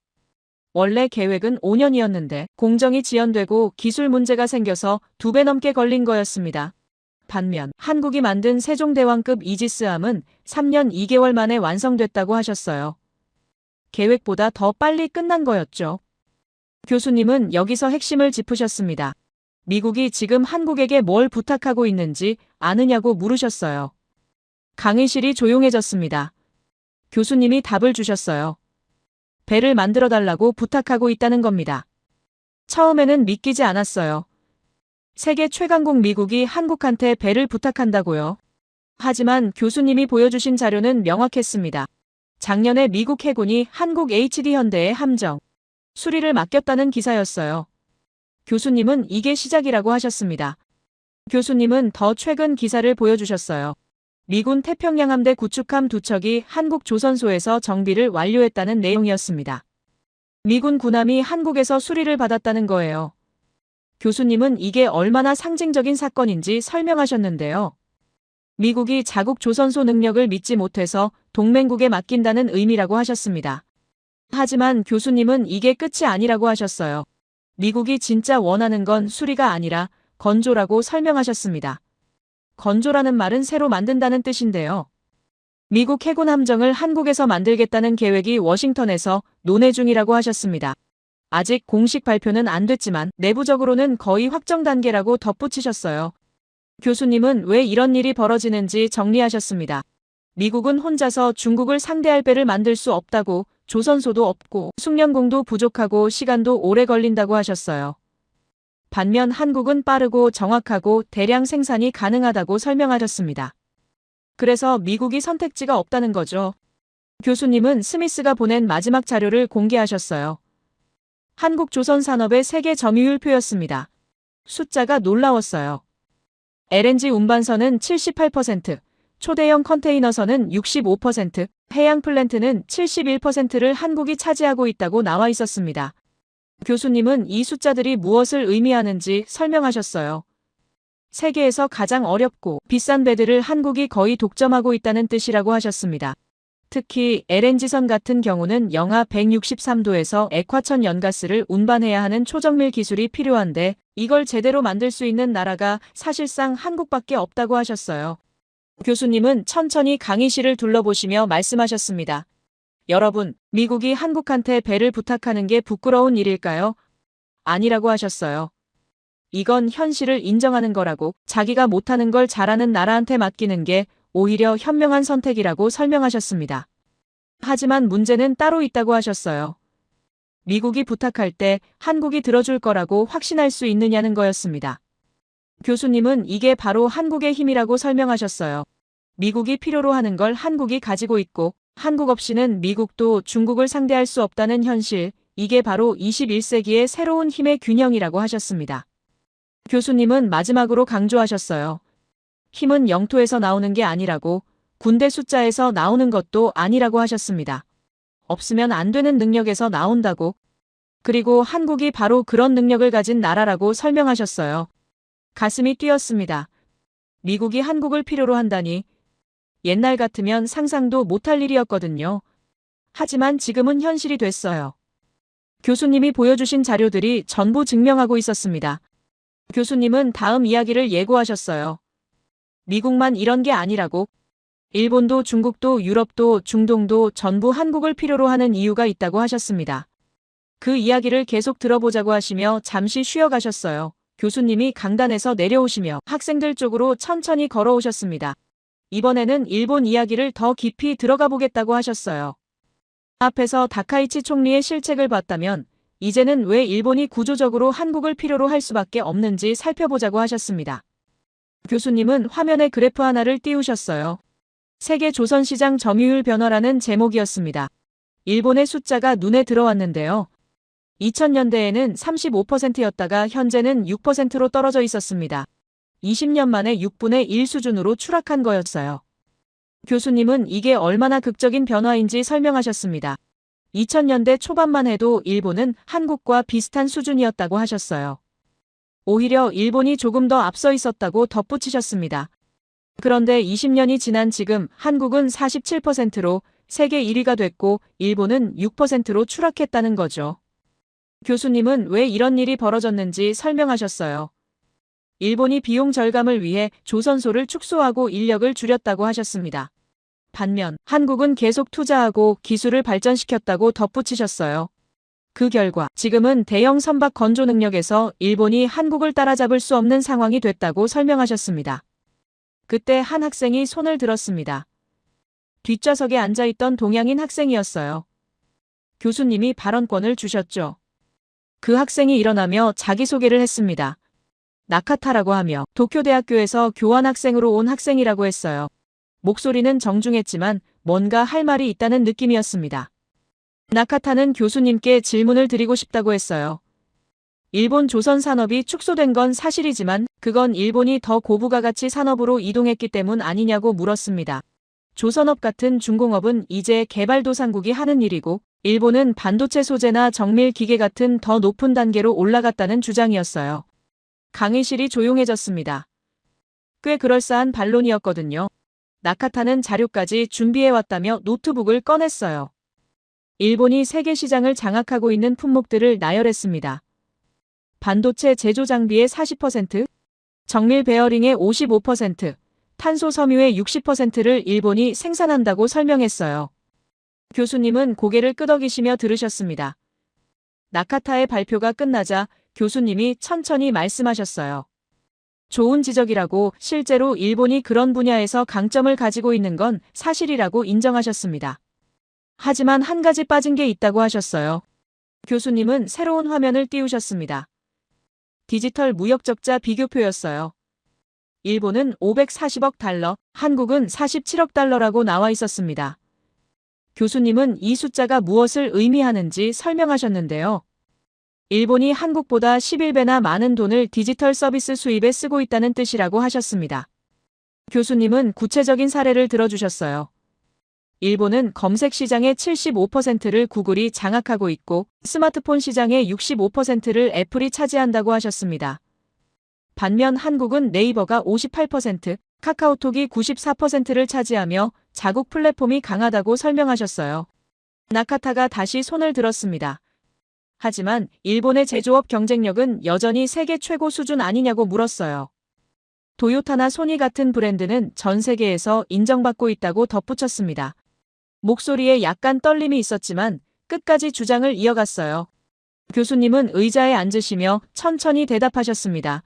원래 계획은 5년이었는데 공정이 지연되고 기술 문제가 생겨서 2배 넘게 걸린 거였습니다. 반면 한국이 만든 세종대왕급 이지스함은 3년 2개월 만에 완성됐다고 하셨어요. 계획보다 더 빨리 끝난 거였죠. 교수님은 여기서 핵심을 짚으셨습니다. 미국이 지금 한국에게 뭘 부탁하고 있는지 아느냐고 물으셨어요. 강의실이 조용해졌습니다. 교수님이 답을 주셨어요. 배를 만들어달라고 부탁하고 있다는 겁니다. 처음에는 믿기지 않았어요. 세계 최강국 미국이 한국한테 배를 부탁한다고요. 하지만 교수님이 보여주신 자료는 명확했습니다. 작년에 미국 해군이 한국 HD현대의 함정, 수리를 맡겼다는 기사였어요. 교수님은 이게 시작이라고 하셨습니다. 교수님은 더 최근 기사를 보여주셨어요. 미군 태평양 함대 구축함 2척이 한국 조선소에서 정비를 완료했다는 내용이었습니다. 미군 군함이 한국에서 수리를 받았다는 거예요. 교수님은 이게 얼마나 상징적인 사건인지 설명하셨는데요. 미국이 자국 조선소 능력을 믿지 못해서 동맹국에 맡긴다는 의미라고 하셨습니다. 하지만 교수님은 이게 끝이 아니라고 하셨어요. 미국이 진짜 원하는 건 수리가 아니라 건조라고 설명하셨습니다. 건조라는 말은 새로 만든다는 뜻인데요. 미국 해군 함정을 한국에서 만들겠다는 계획이 워싱턴에서 논의 중이라고 하셨습니다. 아직 공식 발표는 안 됐지만 내부적으로는 거의 확정 단계라고 덧붙이셨어요. 교수님은 왜 이런 일이 벌어지는지 정리하셨습니다. 미국은 혼자서 중국을 상대할 배를 만들 수 없다고, 조선소도 없고 숙련공도 부족하고 시간도 오래 걸린다고 하셨어요. 반면 한국은 빠르고 정확하고 대량 생산이 가능하다고 설명하셨습니다. 그래서 미국이 선택지가 없다는 거죠. 교수님은 스미스가 보낸 마지막 자료를 공개하셨어요. 한국 조선 산업의 세계 점유율표였습니다. 숫자가 놀라웠어요. LNG 운반선은 78%, 초대형 컨테이너선은 65%, 해양 플랜트는 71%를 한국이 차지하고 있다고 나와 있었습니다. 교수님은 이 숫자들이 무엇을 의미하는지 설명하셨어요. 세계에서 가장 어렵고 비싼 배들을 한국이 거의 독점하고 있다는 뜻이라고 하셨습니다. 특히 LNG선 같은 경우는 영하 163도에서 액화천 연가스를 운반해야 하는 초정밀 기술이 필요한데 이걸 제대로 만들 수 있는 나라가 사실상 한국밖에 없다고 하셨어요. 교수님은 천천히 강의실을 둘러보시며 말씀하셨습니다. 여러분, 미국이 한국한테 배를 부탁하는 게 부끄러운 일일까요? 아니라고 하셨어요. 이건 현실을 인정하는 거라고, 자기가 못하는 걸 잘하는 나라한테 맡기는 게 오히려 현명한 선택이라고 설명하셨습니다. 하지만 문제는 따로 있다고 하셨어요. 미국이 부탁할 때 한국이 들어줄 거라고 확신할 수 있느냐는 거였습니다. 교수님은 이게 바로 한국의 힘이라고 설명하셨어요. 미국이 필요로 하는 걸 한국이 가지고 있고 한국 없이는 미국도 중국을 상대할 수 없다는 현실, 이게 바로 21세기의 새로운 힘의 균형이라고 하셨습니다. 교수님은 마지막으로 강조하셨어요. 힘은 영토에서 나오는 게 아니라고, 군대 숫자에서 나오는 것도 아니라고 하셨습니다. 없으면 안 되는 능력에서 나온다고. 그리고 한국이 바로 그런 능력을 가진 나라라고 설명하셨어요. 가슴이 뛰었습니다. 미국이 한국을 필요로 한다니. 옛날 같으면 상상도 못할 일이었거든요. 하지만 지금은 현실이 됐어요. 교수님이 보여주신 자료들이 전부 증명하고 있었습니다. 교수님은 다음 이야기를 예고하셨어요. 미국만 이런 게 아니라고. 일본도 중국도 유럽도 중동도 전부 한국을 필요로 하는 이유가 있다고 하셨습니다. 그 이야기를 계속 들어보자고 하시며 잠시 쉬어가셨어요. 교수님이 강단에서 내려오시며 학생들 쪽으로 천천히 걸어오셨습니다. 이번에는 일본 이야기를 더 깊이 들어가 보겠다고 하셨어요. 앞에서 다카이치 총리의 실책을 봤다면 이제는 왜 일본이 구조적으로 한국을 필요로 할 수밖에 없는지 살펴보자고 하셨습니다. 교수님은 화면에 그래프 하나를 띄우셨어요. 세계 조선시장 점유율 변화라는 제목이었습니다. 일본의 숫자가 눈에 들어왔는데요. 2000년대에는 35%였다가 현재는 6%로 떨어져 있었습니다. 20년 만에 6분의 1 수준으로 추락한 거였어요. 교수님은 이게 얼마나 극적인 변화인지 설명하셨습니다. 2000년대 초반만 해도 일본은 한국과 비슷한 수준이었다고 하셨어요. 오히려 일본이 조금 더 앞서 있었다고 덧붙이셨습니다. 그런데 20년이 지난 지금 한국은 47%로 세계 1위가 됐고 일본은 6%로 추락했다는 거죠. 교수님은 왜 이런 일이 벌어졌는지 설명하셨어요. 일본이 비용 절감을 위해 조선소를 축소하고 인력을 줄였다고 하셨습니다. 반면 한국은 계속 투자하고 기술을 발전시켰다고 덧붙이셨어요. 그 결과 지금은 대형 선박 건조 능력에서 일본이 한국을 따라잡을 수 없는 상황이 됐다고 설명하셨습니다. 그때 한 학생이 손을 들었습니다. 뒷좌석에 앉아있던 동양인 학생이었어요. 교수님이 발언권을 주셨죠. 그 학생이 일어나며 자기소개를 했습니다. 나카타라고 하며 도쿄대학교에서 교환학생으로 온 학생이라고 했어요. 목소리는 정중했지만 뭔가 할 말이 있다는 느낌이었습니다. 나카타는 교수님께 질문을 드리고 싶다고 했어요. 일본 조선 산업이 축소된 건 사실이지만 그건 일본이 더 고부가 가치 산업으로 이동했기 때문 아니냐고 물었습니다. 조선업 같은 중공업은 이제 개발도상국이 하는 일이고 일본은 반도체 소재나 정밀 기계 같은 더 높은 단계로 올라갔다는 주장이었어요. 강의실이 조용해졌습니다. 꽤 그럴싸한 반론이었거든요. 나카타는 자료까지 준비해왔다며 노트북을 꺼냈어요. 일본이 세계 시장을 장악하고 있는 품목들을 나열했습니다. 반도체 제조 장비의 40%, 정밀 베어링의 55%, 탄소 섬유의 60%를 일본이 생산한다고 설명했어요. 교수님은 고개를 끄덕이시며 들으셨습니다. 나카타의 발표가 끝나자 교수님이 천천히 말씀하셨어요. 좋은 지적이라고, 실제로 일본이 그런 분야에서 강점을 가지고 있는 건 사실이라고 인정하셨습니다. 하지만 한 가지 빠진 게 있다고 하셨어요. 교수님은 새로운 화면을 띄우셨습니다. 디지털 무역 적자 비교표였어요. 일본은 540억 달러, 한국은 47억 달러라고 나와 있었습니다. 교수님은 이 숫자가 무엇을 의미하는지 설명하셨는데요. 일본이 한국보다 11배나 많은 돈을 디지털 서비스 수입에 쓰고 있다는 뜻이라고 하셨습니다. 교수님은 구체적인 사례를 들어주셨어요. 일본은 검색 시장의 75%를 구글이 장악하고 있고 스마트폰 시장의 65%를 애플이 차지한다고 하셨습니다. 반면 한국은 네이버가 58%, 카카오톡이 94%를 차지하며 자국 플랫폼이 강하다고 설명하셨어요. 나카타가 다시 손을 들었습니다. 하지만 일본의 제조업 경쟁력은 여전히 세계 최고 수준 아니냐고 물었어요. 도요타나 소니 같은 브랜드는 전 세계에서 인정받고 있다고 덧붙였습니다. 목소리에 약간 떨림이 있었지만 끝까지 주장을 이어갔어요. 교수님은 의자에 앉으시며 천천히 대답하셨습니다.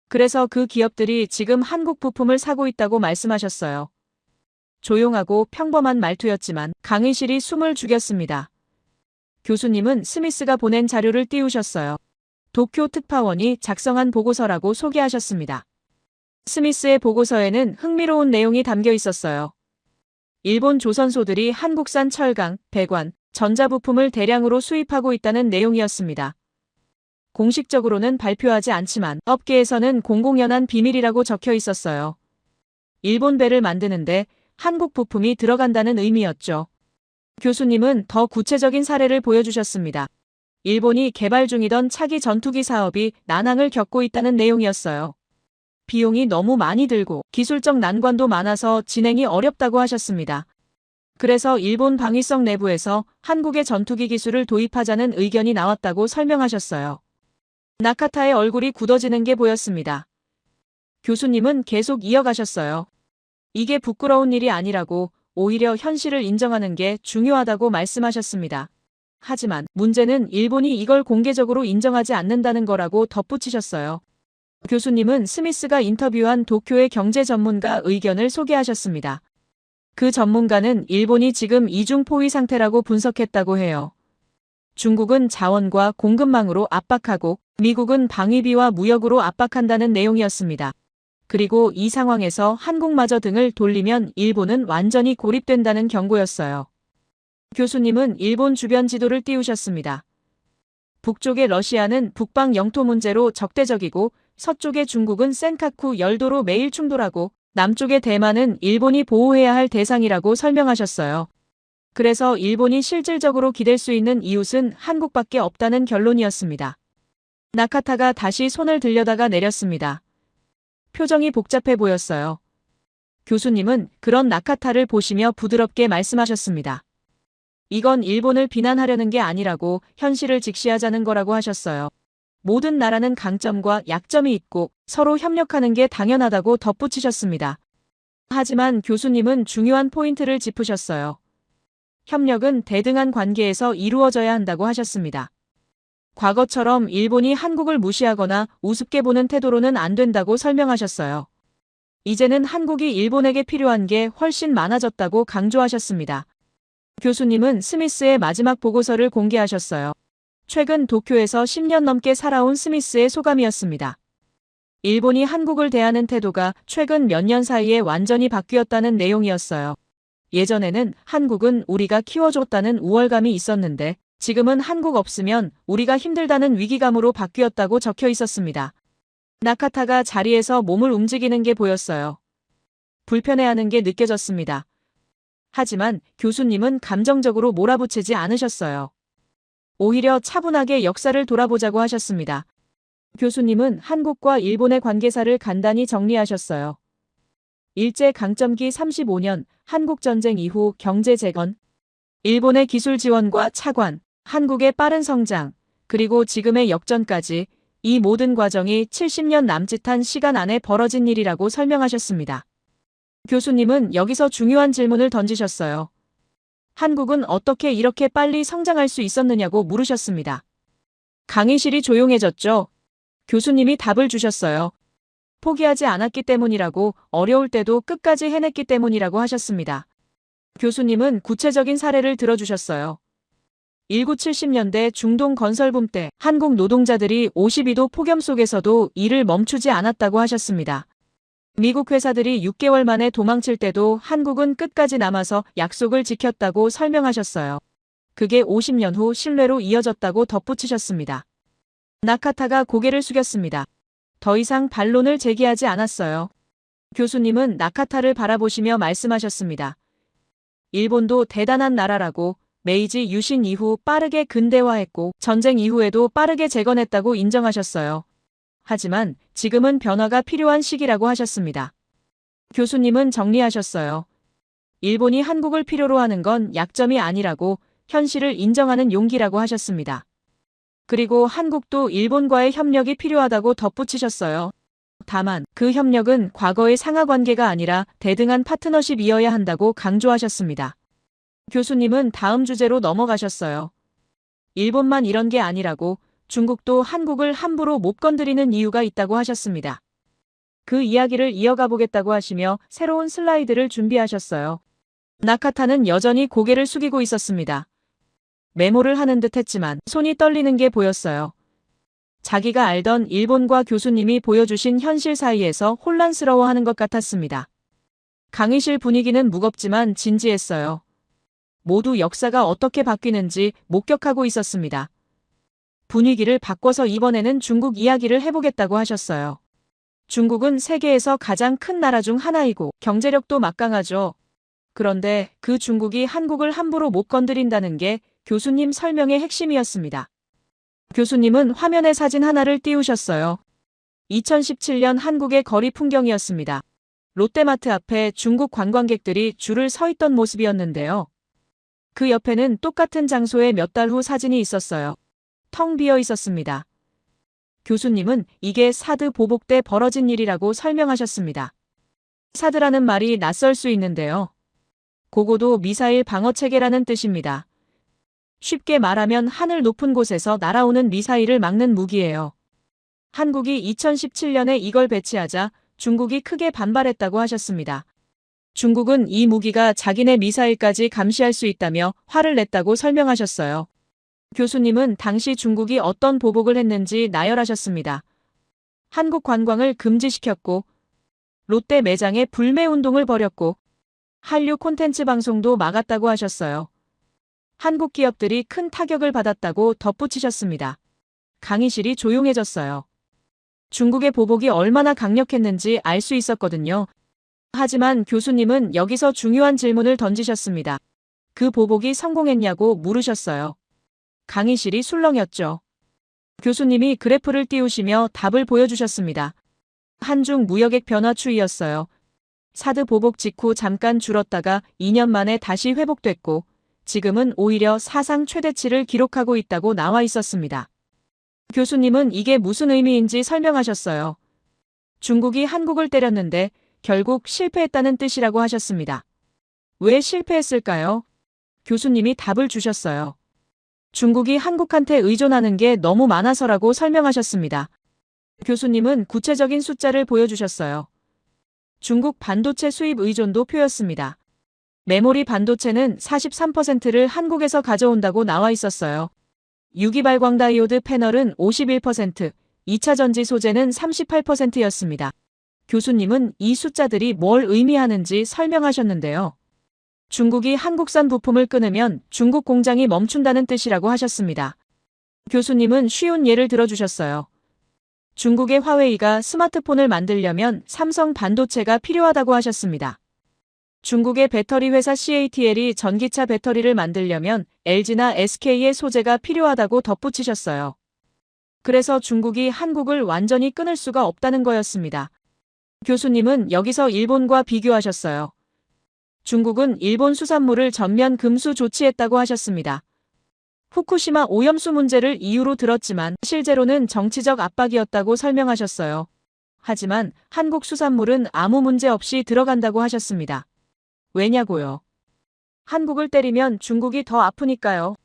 그래서 그 기업들이 지금 한국 부품을 사고 있다고 말씀하셨어요. 조용하고 평범한 말투였지만 강의실이 숨을 죽였습니다. 교수님은 스미스가 보낸 자료를 띄우셨어요. 도쿄 특파원이 작성한 보고서라고 소개하셨습니다. 스미스의 보고서에는 흥미로운 내용이 담겨 있었어요. 일본 조선소들이 한국산 철강, 배관, 전자부품을 대량으로 수입하고 있다는 내용이었습니다. 공식적으로는 발표하지 않지만 업계에서는 공공연한 비밀이라고 적혀 있었어요. 일본 배를 만드는데 한국 부품이 들어간다는 의미였죠. 교수님은 더 구체적인 사례를 보여주셨습니다. 일본이 개발 중이던 차기 전투기 사업이 난항을 겪고 있다는 내용이었어요. 비용이 너무 많이 들고 기술적 난관도 많아서 진행이 어렵다고 하셨습니다. 그래서 일본 방위성 내부에서 한국의 전투기 기술을 도입하자는 의견이 나왔다고 설명하셨어요. 나카타의 얼굴이 굳어지는 게 보였습니다. 교수님은 계속 이어가셨어요. 이게 부끄러운 일이 아니라고, 오히려 현실을 인정하는 게 중요하다고 말씀하셨습니다. 하지만 문제는 일본이 이걸 공개적으로 인정하지 않는다는 거라고 덧붙이셨어요. 교수님은 스미스가 인터뷰한 도쿄의 경제 전문가 의견을 소개하셨습니다. 그 전문가는 일본이 지금 이중 포위 상태라고 분석했다고 해요. 중국은 자원과 공급망으로 압박하고 미국은 방위비와 무역으로 압박한다는 내용이었습니다. 그리고 이 상황에서 한국마저 등을 돌리면 일본은 완전히 고립된다는 경고였어요. 교수님은 일본 주변 지도를 띄우셨습니다. 북쪽의 러시아는 북방 영토 문제로 적대적이고 서쪽의 중국은 센카쿠 열도로 매일 충돌하고 남쪽의 대만은 일본이 보호해야 할 대상이라고 설명하셨어요. 그래서 일본이 실질적으로 기댈 수 있는 이웃은 한국밖에 없다는 결론이었습니다. 나카타가 다시 손을 들려다가 내렸습니다. 표정이 복잡해 보였어요. 교수님은 그런 나카타를 보시며 부드럽게 말씀하셨습니다. 이건 일본을 비난하려는 게 아니라고, 현실을 직시하자는 거라고 하셨어요. 모든 나라는 강점과 약점이 있고 서로 협력하는 게 당연하다고 덧붙이셨습니다. 하지만 교수님은 중요한 포인트를 짚으셨어요. 협력은 대등한 관계에서 이루어져야 한다고 하셨습니다. 과거처럼 일본이 한국을 무시하거나 우습게 보는 태도로는 안 된다고 설명하셨어요. 이제는 한국이 일본에게 필요한 게 훨씬 많아졌다고 강조하셨습니다. 교수님은 스미스의 마지막 보고서를 공개하셨어요. 최근 도쿄에서 10년 넘게 살아온 스미스의 소감이었습니다. 일본이 한국을 대하는 태도가 최근 몇 년 사이에 완전히 바뀌었다는 내용이었어요. 예전에는 한국은 우리가 키워줬다는 우월감이 있었는데 지금은 한국 없으면 우리가 힘들다는 위기감으로 바뀌었다고 적혀 있었습니다. 나카타가 자리에서 몸을 움직이는 게 보였어요. 불편해하는 게 느껴졌습니다. 하지만 교수님은 감정적으로 몰아붙이지 않으셨어요. 오히려 차분하게 역사를 돌아보자고 하셨습니다. 교수님은 한국과 일본의 관계사를 간단히 정리하셨어요. 일제강점기 35년 한국전쟁 이후 경제 재건, 일본의 기술 지원과 차관, 한국의 빠른 성장, 그리고 지금의 역전까지 이 모든 과정이 70년 남짓한 시간 안에 벌어진 일이라고 설명하셨습니다. 교수님은 여기서 중요한 질문을 던지셨어요. 한국은 어떻게 이렇게 빨리 성장할 수 있었느냐고 물으셨습니다. 강의실이 조용해졌죠. 교수님이 답을 주셨어요. 포기하지 않았기 때문이라고, 어려울 때도 끝까지 해냈기 때문이라고 하셨습니다. 교수님은 구체적인 사례를 들어주셨어요. 1970년대 중동 건설붐 때 한국 노동자들이 52도 폭염 속에서도 일을 멈추지 않았다고 하셨습니다. 미국 회사들이 6개월 만에 도망칠 때도 한국은 끝까지 남아서 약속을 지켰다고 설명하셨어요. 그게 50년 후 신뢰로 이어졌다고 덧붙이셨습니다. 나카타가 고개를 숙였습니다. 더 이상 반론을 제기하지 않았어요. 교수님은 나카타를 바라보시며 말씀하셨습니다. 일본도 대단한 나라라고, 메이지 유신 이후 빠르게 근대화했고 전쟁 이후에도 빠르게 재건했다고 인정하셨어요. 하지만 지금은 변화가 필요한 시기라고 하셨습니다. 교수님은 정리하셨어요. 일본이 한국을 필요로 하는 건 약점이 아니라고, 현실을 인정하는 용기라고 하셨습니다. 그리고 한국도 일본과의 협력이 필요하다고 덧붙이셨어요. 다만 그 협력은 과거의 상하관계가 아니라 대등한 파트너십이어야 한다고 강조하셨습니다. 교수님은 다음 주제로 넘어가셨어요. 일본만 이런 게 아니라고, 중국도 한국을 함부로 못 건드리는 이유가 있다고 하셨습니다. 그 이야기를 이어가 보겠다고 하시며 새로운 슬라이드를 준비하셨어요. 나카타는 여전히 고개를 숙이고 있었습니다. 메모를 하는 듯 했지만 손이 떨리는 게 보였어요. 자기가 알던 일본과 교수님이 보여주신 현실 사이에서 혼란스러워하는 것 같았습니다. 강의실 분위기는 무겁지만 진지했어요. 모두 역사가 어떻게 바뀌는지 목격하고 있었습니다. 분위기를 바꿔서 이번에는 중국 이야기를 해보겠다고 하셨어요. 중국은 세계에서 가장 큰 나라 중 하나이고 경제력도 막강하죠. 그런데 그 중국이 한국을 함부로 못 건드린다는 게 교수님 설명의 핵심이었습니다. 교수님은 화면에 사진 하나를 띄우셨어요. 2017년 한국의 거리 풍경이었습니다. 롯데마트 앞에 중국 관광객들이 줄을 서 있던 모습이었는데요. 그 옆에는 똑같은 장소에 몇 달 후 사진이 있었어요. 텅 비어 있었습니다. 교수님은 이게 사드 보복 때 벌어진 일이라고 설명하셨습니다. 사드라는 말이 낯설 수 있는데요. 고고도 미사일 방어체계라는 뜻입니다. 쉽게 말하면 하늘 높은 곳에서 날아오는 미사일을 막는 무기예요. 한국이 2017년에 이걸 배치하자 중국이 크게 반발했다고 하셨습니다. 중국은 이 무기가 자기네 미사일까지 감시할 수 있다며 화를 냈다고 설명하셨어요. 교수님은 당시 중국이 어떤 보복을 했는지 나열하셨습니다. 한국 관광을 금지시켰고, 롯데 매장에 불매 운동을 벌였고, 한류 콘텐츠 방송도 막았다고 하셨어요. 한국 기업들이 큰 타격을 받았다고 덧붙이셨습니다. 강의실이 조용해졌어요. 중국의 보복이 얼마나 강력했는지 알 수 있었거든요. 하지만 교수님은 여기서 중요한 질문을 던지셨습니다. 그 보복이 성공했냐고 물으셨어요. 강의실이 술렁였죠. 교수님이 그래프를 띄우시며 답을 보여주셨습니다. 한중 무역액 변화 추이였어요. 사드 보복 직후 잠깐 줄었다가 2년 만에 다시 회복됐고, 지금은 오히려 사상 최대치를 기록하고 있다고 나와 있었습니다. 교수님은 이게 무슨 의미인지 설명하셨어요. 중국이 한국을 때렸는데 결국 실패했다는 뜻이라고 하셨습니다. 왜 실패했을까요? 교수님이 답을 주셨어요. 중국이 한국한테 의존하는 게 너무 많아서라고 설명하셨습니다. 교수님은 구체적인 숫자를 보여주셨어요. 중국 반도체 수입 의존도 표였습니다. 메모리 반도체는 43%를 한국에서 가져온다고 나와 있었어요. 유기발광 다이오드 패널은 51%, 2차 전지 소재는 38%였습니다. 교수님은 이 숫자들이 뭘 의미하는지 설명하셨는데요. 중국이 한국산 부품을 끊으면 중국 공장이 멈춘다는 뜻이라고 하셨습니다. 교수님은 쉬운 예를 들어주셨어요. 중국의 화웨이가 스마트폰을 만들려면 삼성 반도체가 필요하다고 하셨습니다. 중국의 배터리 회사 CATL이 전기차 배터리를 만들려면 LG나 SK의 소재가 필요하다고 덧붙이셨어요. 그래서 중국이 한국을 완전히 끊을 수가 없다는 거였습니다. 교수님은 여기서 일본과 비교하셨어요. 중국은 일본 수산물을 전면 금수 조치했다고 하셨습니다. 후쿠시마 오염수 문제를 이유로 들었지만 실제로는 정치적 압박이었다고 설명하셨어요. 하지만 한국 수산물은 아무 문제 없이 들어간다고 하셨습니다. 왜냐고요? 한국을 때리면 중국이 더 아프니까요.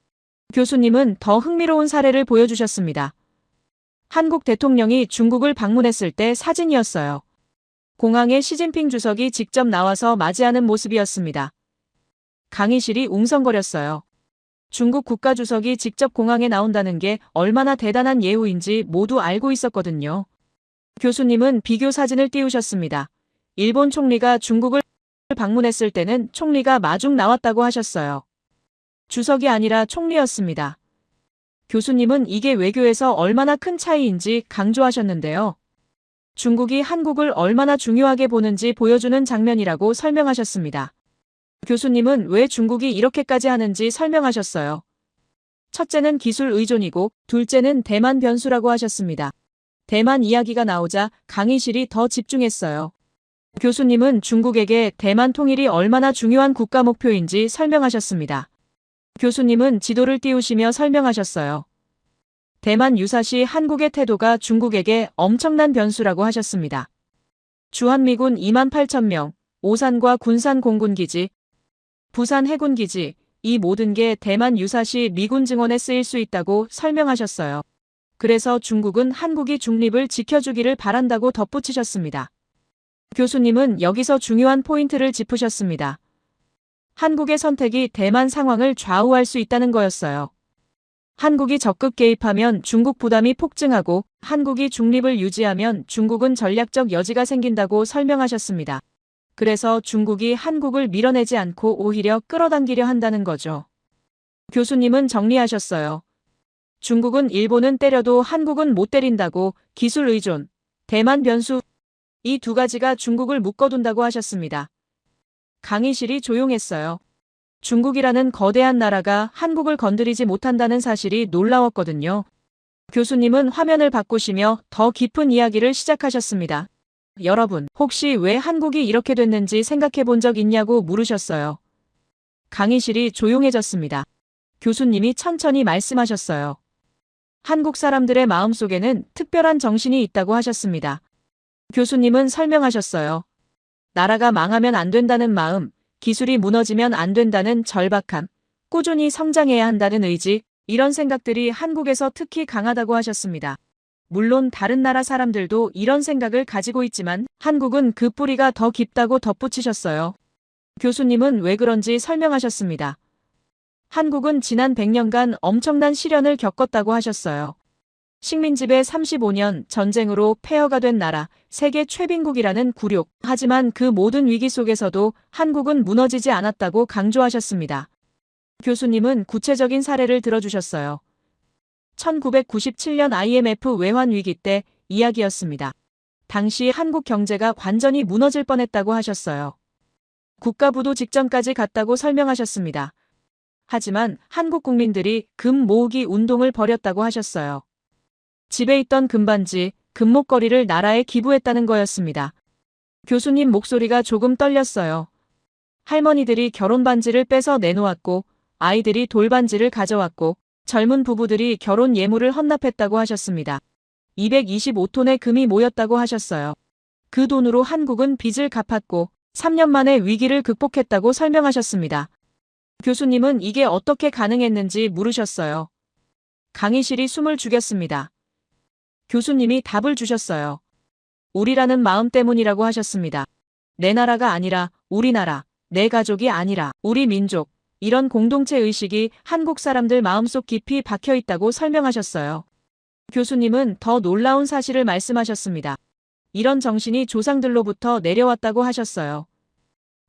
교수님은 더 흥미로운 사례를 보여주셨습니다. 한국 대통령이 중국을 방문했을 때 사진이었어요. 공항에 시진핑 주석이 직접 나와서 맞이하는 모습이었습니다. 강의실이 웅성거렸어요. 중국 국가주석이 직접 공항에 나온다는 게 얼마나 대단한 예우인지 모두 알고 있었거든요. 교수님은 비교 사진을 띄우셨습니다. 일본 총리가 중국을 방문했을 때는 총리가 마중 나왔다고 하셨어요. 주석이 아니라 총리였습니다. 교수님은 이게 외교에서 얼마나 큰 차이인지 강조하셨는데요. 중국이 한국을 얼마나 중요하게 보는지 보여주는 장면이라고 설명하셨습니다. 교수님은 왜 중국이 이렇게까지 하는지 설명하셨어요. 첫째는 기술 의존이고 둘째는 대만 변수라고 하셨습니다. 대만 이야기가 나오자 강의실이 더 집중했어요. 교수님은 중국에게 대만 통일이 얼마나 중요한 국가 목표인지 설명하셨습니다. 교수님은 지도를 띄우시며 설명하셨어요. 대만 유사시 한국의 태도가 중국에게 엄청난 변수라고 하셨습니다. 주한미군 28,000명, 오산과 군산 공군기지, 부산 해군기지, 이 모든 게 대만 유사시 미군 증원에 쓰일 수 있다고 설명하셨어요. 그래서 중국은 한국이 중립을 지켜주기를 바란다고 덧붙이셨습니다. 교수님은 여기서 중요한 포인트를 짚으셨습니다. 한국의 선택이 대만 상황을 좌우할 수 있다는 거였어요. 한국이 적극 개입하면 중국 부담이 폭증하고 한국이 중립을 유지하면 중국은 전략적 여지가 생긴다고 설명하셨습니다. 그래서 중국이 한국을 밀어내지 않고 오히려 끌어당기려 한다는 거죠. 교수님은 정리하셨어요. 중국은 일본은 때려도 한국은 못 때린다고 기술 의존, 대만 변수 이 두 가지가 중국을 묶어둔다고 하셨습니다. 강의실이 조용했어요. 중국이라는 거대한 나라가 한국을 건드리지 못한다는 사실이 놀라웠거든요. 교수님은 화면을 바꾸시며 더 깊은 이야기를 시작하셨습니다. 여러분, 혹시 왜 한국이 이렇게 됐는지 생각해 본 적 있냐고 물으셨어요. 강의실이 조용해졌습니다. 교수님이 천천히 말씀하셨어요. 한국 사람들의 마음속에는 특별한 정신이 있다고 하셨습니다. 교수님은 설명하셨어요. 나라가 망하면 안 된다는 마음, 기술이 무너지면 안 된다는 절박함, 꾸준히 성장해야 한다는 의지, 이런 생각들이 한국에서 특히 강하다고 하셨습니다. 물론 다른 나라 사람들도 이런 생각을 가지고 있지만 한국은 그 뿌리가 더 깊다고 덧붙이셨어요. 교수님은 왜 그런지 설명하셨습니다. 한국은 지난 100년간 엄청난 시련을 겪었다고 하셨어요. 식민지배 35년 전쟁으로 폐허가 된 나라, 세계 최빈국이라는 굴욕. 하지만 그 모든 위기 속에서도 한국은 무너지지 않았다고 강조하셨습니다. 교수님은 구체적인 사례를 들어주셨어요. 1997년 IMF 외환 위기 때 이야기였습니다. 당시 한국 경제가 완전히 무너질 뻔했다고 하셨어요. 국가부도 직전까지 갔다고 설명하셨습니다. 하지만 한국 국민들이 금 모으기 운동을 벌였다고 하셨어요. 집에 있던 금반지, 금목걸이를 나라에 기부했다는 거였습니다. 교수님 목소리가 조금 떨렸어요. 할머니들이 결혼 반지를 빼서 내놓았고 아이들이 돌반지를 가져왔고 젊은 부부들이 결혼 예물을 헌납했다고 하셨습니다. 225톤의 금이 모였다고 하셨어요. 그 돈으로 한국은 빚을 갚았고 3년 만에 위기를 극복했다고 설명하셨습니다. 교수님은 이게 어떻게 가능했는지 물으셨어요. 강의실이 숨을 죽였습니다. 교수님이 답을 주셨어요. 우리라는 마음 때문이라고 하셨습니다. 내 나라가 아니라 우리나라, 내 가족이 아니라 우리 민족, 이런 공동체 의식이 한국 사람들 마음속 깊이 박혀 있다고 설명하셨어요. 교수님은 더 놀라운 사실을 말씀하셨습니다. 이런 정신이 조상들로부터 내려왔다고 하셨어요.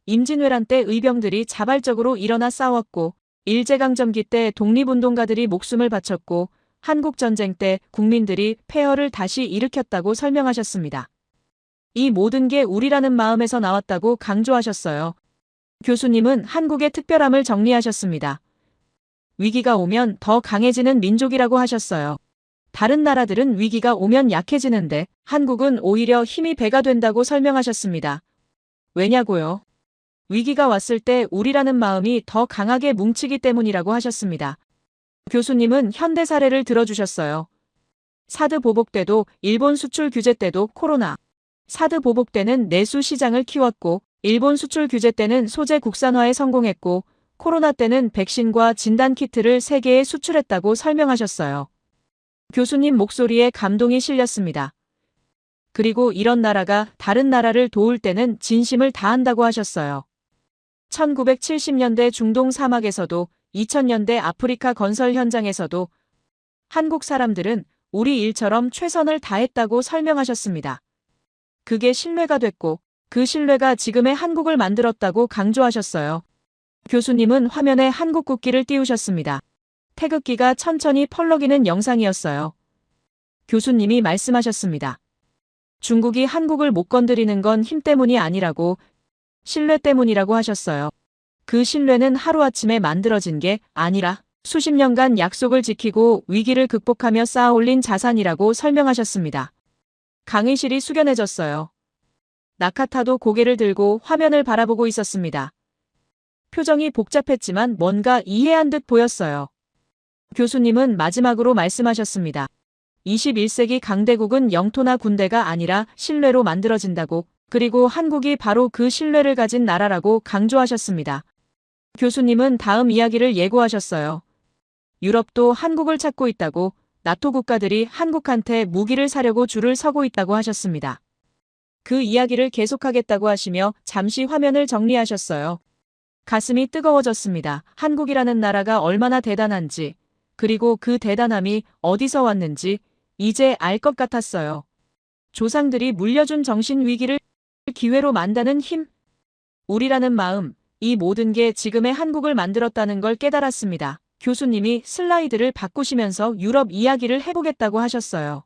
임진왜란 때 의병들이 자발적으로 일어나 싸웠고 일제강점기 때 독립운동가들이 목숨을 바쳤고 한국전쟁 때 국민들이 폐허를 다시 일으켰다고 설명하셨습니다. 이 모든 게 우리라는 마음에서 나왔다고 강조하셨어요. 교수님은 한국의 특별함을 정리하셨습니다. 위기가 오면 더 강해지는 민족이라고 하셨어요. 다른 나라들은 위기가 오면 약해지는데 한국은 오히려 힘이 배가 된다고 설명하셨습니다. 왜냐고요? 위기가 왔을 때 우리라는 마음이 더 강하게 뭉치기 때문이라고 하셨습니다. 교수님은 현대 사례를 들어주셨어요. 사드 보복 때도 일본 수출 규제 때도 코로나. 사드 보복 때는 내수 시장을 키웠고 일본 수출 규제 때는 소재 국산화에 성공했고 코로나 때는 백신과 진단키트를 세계에 수출했다고 설명하셨어요. 교수님 목소리에 감동이 실렸습니다. 그리고 이런 나라가 다른 나라를 도울 때는 진심을 다한다고 하셨어요. 1970년대 중동 사막에서도 2000년대 아프리카 건설 현장에서도 한국 사람들은 우리 일처럼 최선을 다했다고 설명하셨습니다. 그게 신뢰가 됐고 그 신뢰가 지금의 한국을 만들었다고 강조하셨어요. 교수님은 화면에 한국 국기를 띄우셨습니다. 태극기가 천천히 펄럭이는 영상이었어요. 교수님이 말씀하셨습니다. 중국이 한국을 못 건드리는 건 힘 때문이 아니라고 신뢰 때문이라고 하셨어요. 그 신뢰는 하루아침에 만들어진 게 아니라 수십 년간 약속을 지키고 위기를 극복하며 쌓아 올린 자산이라고 설명하셨습니다. 강의실이 숙연해졌어요. 나카타도 고개를 들고 화면을 바라보고 있었습니다. 표정이 복잡했지만 뭔가 이해한 듯 보였어요. 교수님은 마지막으로 말씀하셨습니다. 21세기 강대국은 영토나 군대가 아니라 신뢰로 만들어진다고, 그리고 한국이 바로 그 신뢰를 가진 나라라고 강조하셨습니다. 교수님은 다음 이야기를 예고하셨어요. 유럽도 한국을 찾고 있다고, 나토 국가들이 한국한테 무기를 사려고 줄을 서고 있다고 하셨습니다. 그 이야기를 계속하겠다고 하시며 잠시 화면을 정리하셨어요. 가슴이 뜨거워졌습니다. 한국이라는 나라가 얼마나 대단한지, 그리고 그 대단함이 어디서 왔는지 이제 알 것 같았어요. 조상들이 물려준 정신 위기를 기회로 만드는 힘, 우리라는 마음, 이 모든 게 지금의 한국을 만들었다는 걸 깨달았습니다. 교수님이 슬라이드를 바꾸시면서 유럽 이야기를 해보겠다고 하셨어요.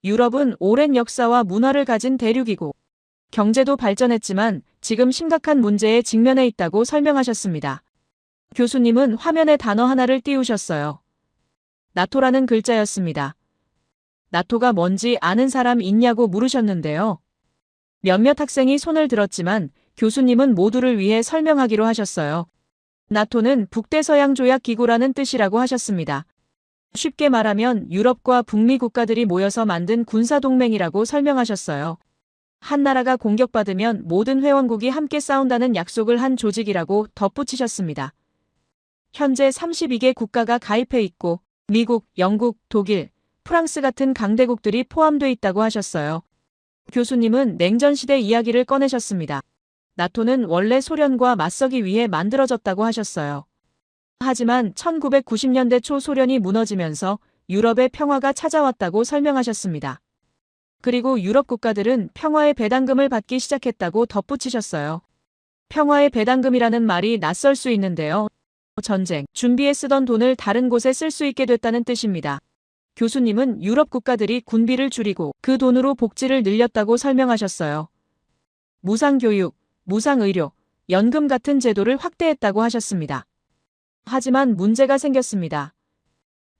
유럽은 오랜 역사와 문화를 가진 대륙이고 경제도 발전했지만 지금 심각한 문제에 직면해 있다고 설명하셨습니다. 교수님은 화면에 단어 하나를 띄우셨어요. 나토라는 글자였습니다. 나토가 뭔지 아는 사람 있냐고 물으셨는데요. 몇몇 학생이 손을 들었지만 교수님은 모두를 위해 설명하기로 하셨어요. 나토는 북대서양조약기구라는 뜻이라고 하셨습니다. 쉽게 말하면 유럽과 북미 국가들이 모여서 만든 군사동맹이라고 설명하셨어요. 한 나라가 공격받으면 모든 회원국이 함께 싸운다는 약속을 한 조직이라고 덧붙이셨습니다. 현재 32개 국가가 가입해 있고 미국, 영국, 독일, 프랑스 같은 강대국들이 포함돼 있다고 하셨어요. 교수님은 냉전시대 이야기를 꺼내셨습니다. 나토는 원래 소련과 맞서기 위해 만들어졌다고 하셨어요. 하지만 1990년대 초 소련이 무너지면서 유럽의 평화가 찾아왔다고 설명하셨습니다. 그리고 유럽 국가들은 평화의 배당금을 받기 시작했다고 덧붙이셨어요. 평화의 배당금이라는 말이 낯설 수 있는데요. 전쟁, 준비에 쓰던 돈을 다른 곳에 쓸 수 있게 됐다는 뜻입니다. 교수님은 유럽 국가들이 군비를 줄이고 그 돈으로 복지를 늘렸다고 설명하셨어요. 무상교육, 무상의료, 연금 같은 제도를 확대했다고 하셨습니다. 하지만 문제가 생겼습니다.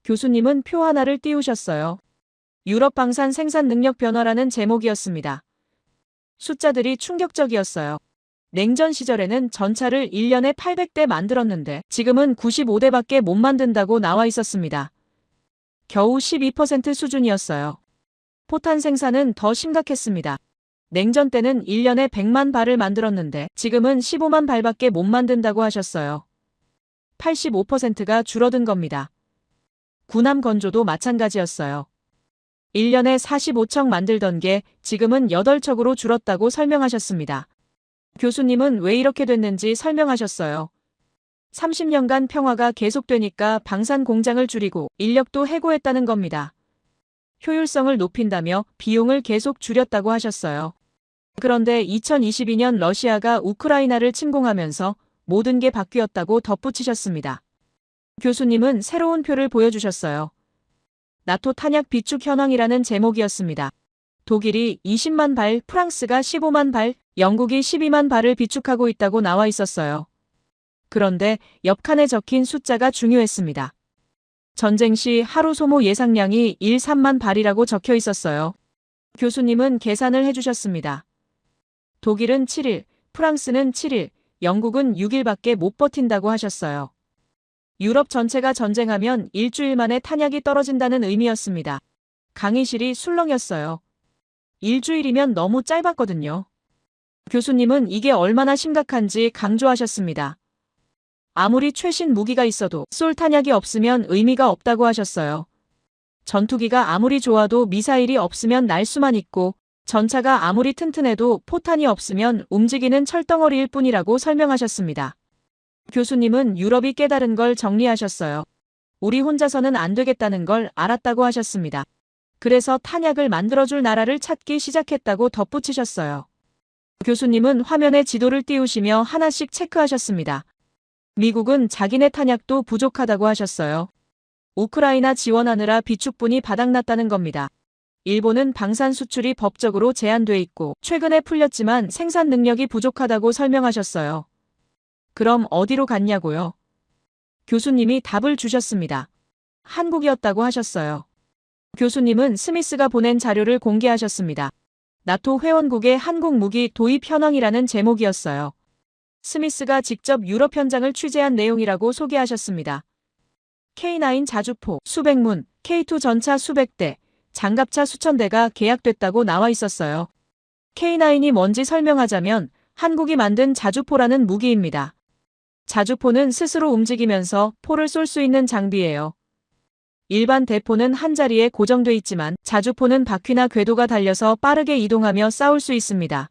교수님은 표 하나를 띄우셨어요. 유럽 방산 생산 능력 변화라는 제목이었습니다. 숫자들이 충격적이었어요. 냉전 시절에는 전차를 1년에 800대 만들었는데 지금은 95대밖에 못 만든다고 나와 있었습니다. 겨우 12% 수준이었어요. 포탄 생산은 더 심각했습니다. 냉전 때는 1년에 100만 발을 만들었는데 지금은 15만 발밖에 못 만든다고 하셨어요. 85%가 줄어든 겁니다. 군함 건조도 마찬가지였어요. 1년에 45척 만들던 게 지금은 8척으로 줄었다고 설명하셨습니다. 교수님은 왜 이렇게 됐는지 설명하셨어요. 30년간 평화가 계속되니까 방산 공장을 줄이고 인력도 해고했다는 겁니다. 효율성을 높인다며 비용을 계속 줄였다고 하셨어요. 그런데 2022년 러시아가 우크라이나를 침공하면서 모든 게 바뀌었다고 덧붙이셨습니다. 교수님은 새로운 표를 보여주셨어요. 나토 탄약 비축 현황이라는 제목이었습니다. 독일이 20만 발, 프랑스가 15만 발, 영국이 12만 발을 비축하고 있다고 나와 있었어요. 그런데 옆칸에 적힌 숫자가 중요했습니다. 전쟁 시 하루 소모 예상량이 3만 발이라고 적혀 있었어요. 교수님은 계산을 해주셨습니다. 독일은 7일, 프랑스는 7일, 영국은 6일밖에 못 버틴다고 하셨어요. 유럽 전체가 전쟁하면 일주일 만에 탄약이 떨어진다는 의미였습니다. 강의실이 술렁였어요. 일주일이면 너무 짧았거든요. 교수님은 이게 얼마나 심각한지 강조하셨습니다. 아무리 최신 무기가 있어도 쏠 탄약이 없으면 의미가 없다고 하셨어요. 전투기가 아무리 좋아도 미사일이 없으면 날 수만 있고 전차가 아무리 튼튼해도 포탄이 없으면 움직이는 철덩어리일 뿐이라고 설명하셨습니다. 교수님은 유럽이 깨달은 걸 정리하셨어요. 우리 혼자서는 안 되겠다는 걸 알았다고 하셨습니다. 그래서 탄약을 만들어줄 나라를 찾기 시작했다고 덧붙이셨어요. 교수님은 화면에 지도를 띄우시며 하나씩 체크하셨습니다. 미국은 자기네 탄약도 부족하다고 하셨어요. 우크라이나 지원하느라 비축분이 바닥났다는 겁니다. 일본은 방산 수출이 법적으로 제한돼 있고 최근에 풀렸지만 생산 능력이 부족하다고 설명하셨어요. 그럼 어디로 갔냐고요? 교수님이 답을 주셨습니다. 한국이었다고 하셨어요. 교수님은 스미스가 보낸 자료를 공개하셨습니다. 나토 회원국의 한국 무기 도입 현황이라는 제목이었어요. 스미스가 직접 유럽 현장을 취재한 내용이라고 소개하셨습니다. K9 자주포 수백 문, K2 전차 수백 대, 장갑차 수천 대가 계약됐다고 나와 있었어요. K9이 뭔지 설명하자면 한국이 만든 자주포라는 무기입니다. 자주포는 스스로 움직이면서 포를 쏠 수 있는 장비예요. 일반 대포는 한 자리에 고정돼 있지만 자주포는 바퀴나 궤도가 달려서 빠르게 이동하며 싸울 수 있습니다.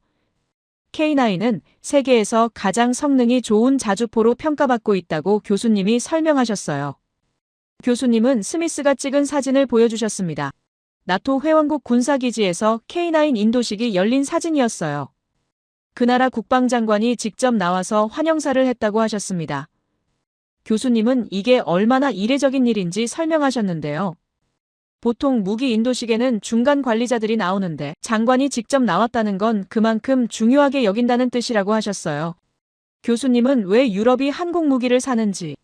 K9은 세계에서 가장 성능이 좋은 자주포로 평가받고 있다고 교수님이 설명하셨어요. 교수님은 스미스가 찍은 사진을 보여주셨습니다. 나토 회원국 군사기지에서 K9 인도식이 열린 사진이었어요. 그 나라 국방장관이 직접 나와서 환영사를 했다고 하셨습니다. 교수님은 이게 얼마나 이례적인 일인지 설명하셨는데요. 보통 무기 인도식에는 중간 관리자들이 나오는데 장관이 직접 나왔다는 건 그만큼 중요하게 여긴다는 뜻이라고 하셨어요. 교수님은 왜 유럽이 한국 무기를 사는지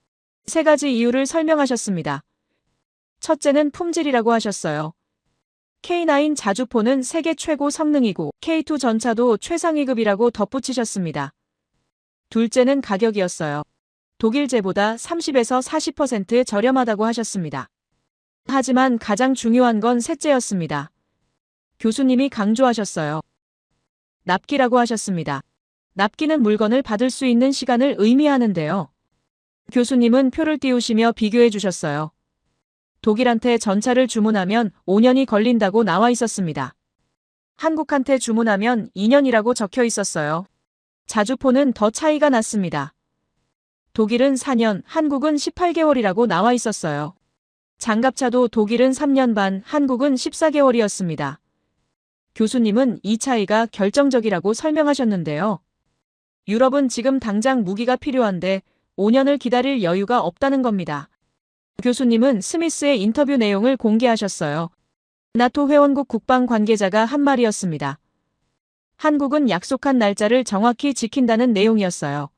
3가지 이유를 설명하셨습니다. 첫째는 품질이라고 하셨어요. K9 자주포는 세계 최고 성능이고 K2 전차도 최상위급이라고 덧붙이셨습니다. 둘째는 가격이었어요. 독일제보다 30에서 40% 저렴하다고 하셨습니다. 하지만 가장 중요한 건 셋째였습니다. 교수님이 강조하셨어요. 납기라고 하셨습니다. 납기는 물건을 받을 수 있는 시간을 의미하는데요. 교수님은 표를 띄우시며 비교해 주셨어요. 독일한테 전차를 주문하면 5년이 걸린다고 나와 있었습니다. 한국한테 주문하면 2년이라고 적혀 있었어요. 자주포는 더 차이가 났습니다. 독일은 4년, 한국은 18개월이라고 나와 있었어요. 장갑차도 독일은 3년 반, 한국은 14개월이었습니다. 교수님은 이 차이가 결정적이라고 설명하셨는데요. 유럽은 지금 당장 무기가 필요한데 5년을 기다릴 여유가 없다는 겁니다. 교수님은 스미스의 인터뷰 내용을 공개하셨어요. 나토 회원국 국방 관계자가 한 말이었습니다. 한국은 약속한 날짜를 정확히 지킨다는 내용이었어요.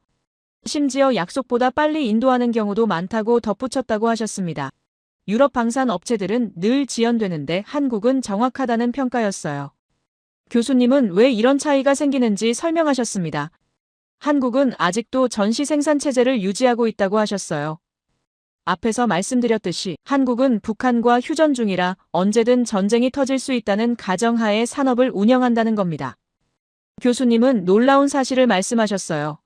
심지어 약속보다 빨리 인도하는 경우도 많다고 덧붙였다고 하셨습니다. 유럽 방산 업체들은 늘 지연되는데 한국은 정확하다는 평가였어요. 교수님은 왜 이런 차이가 생기는지 설명하셨습니다. 한국은 아직도 전시 생산 체제를 유지하고 있다고 하셨어요. 앞에서 말씀드렸듯이 한국은 북한과 휴전 중이라 언제든 전쟁이 터질 수 있다는 가정하에 산업을 운영한다는 겁니다. 교수님은 놀라운 사실을 말씀하셨어요.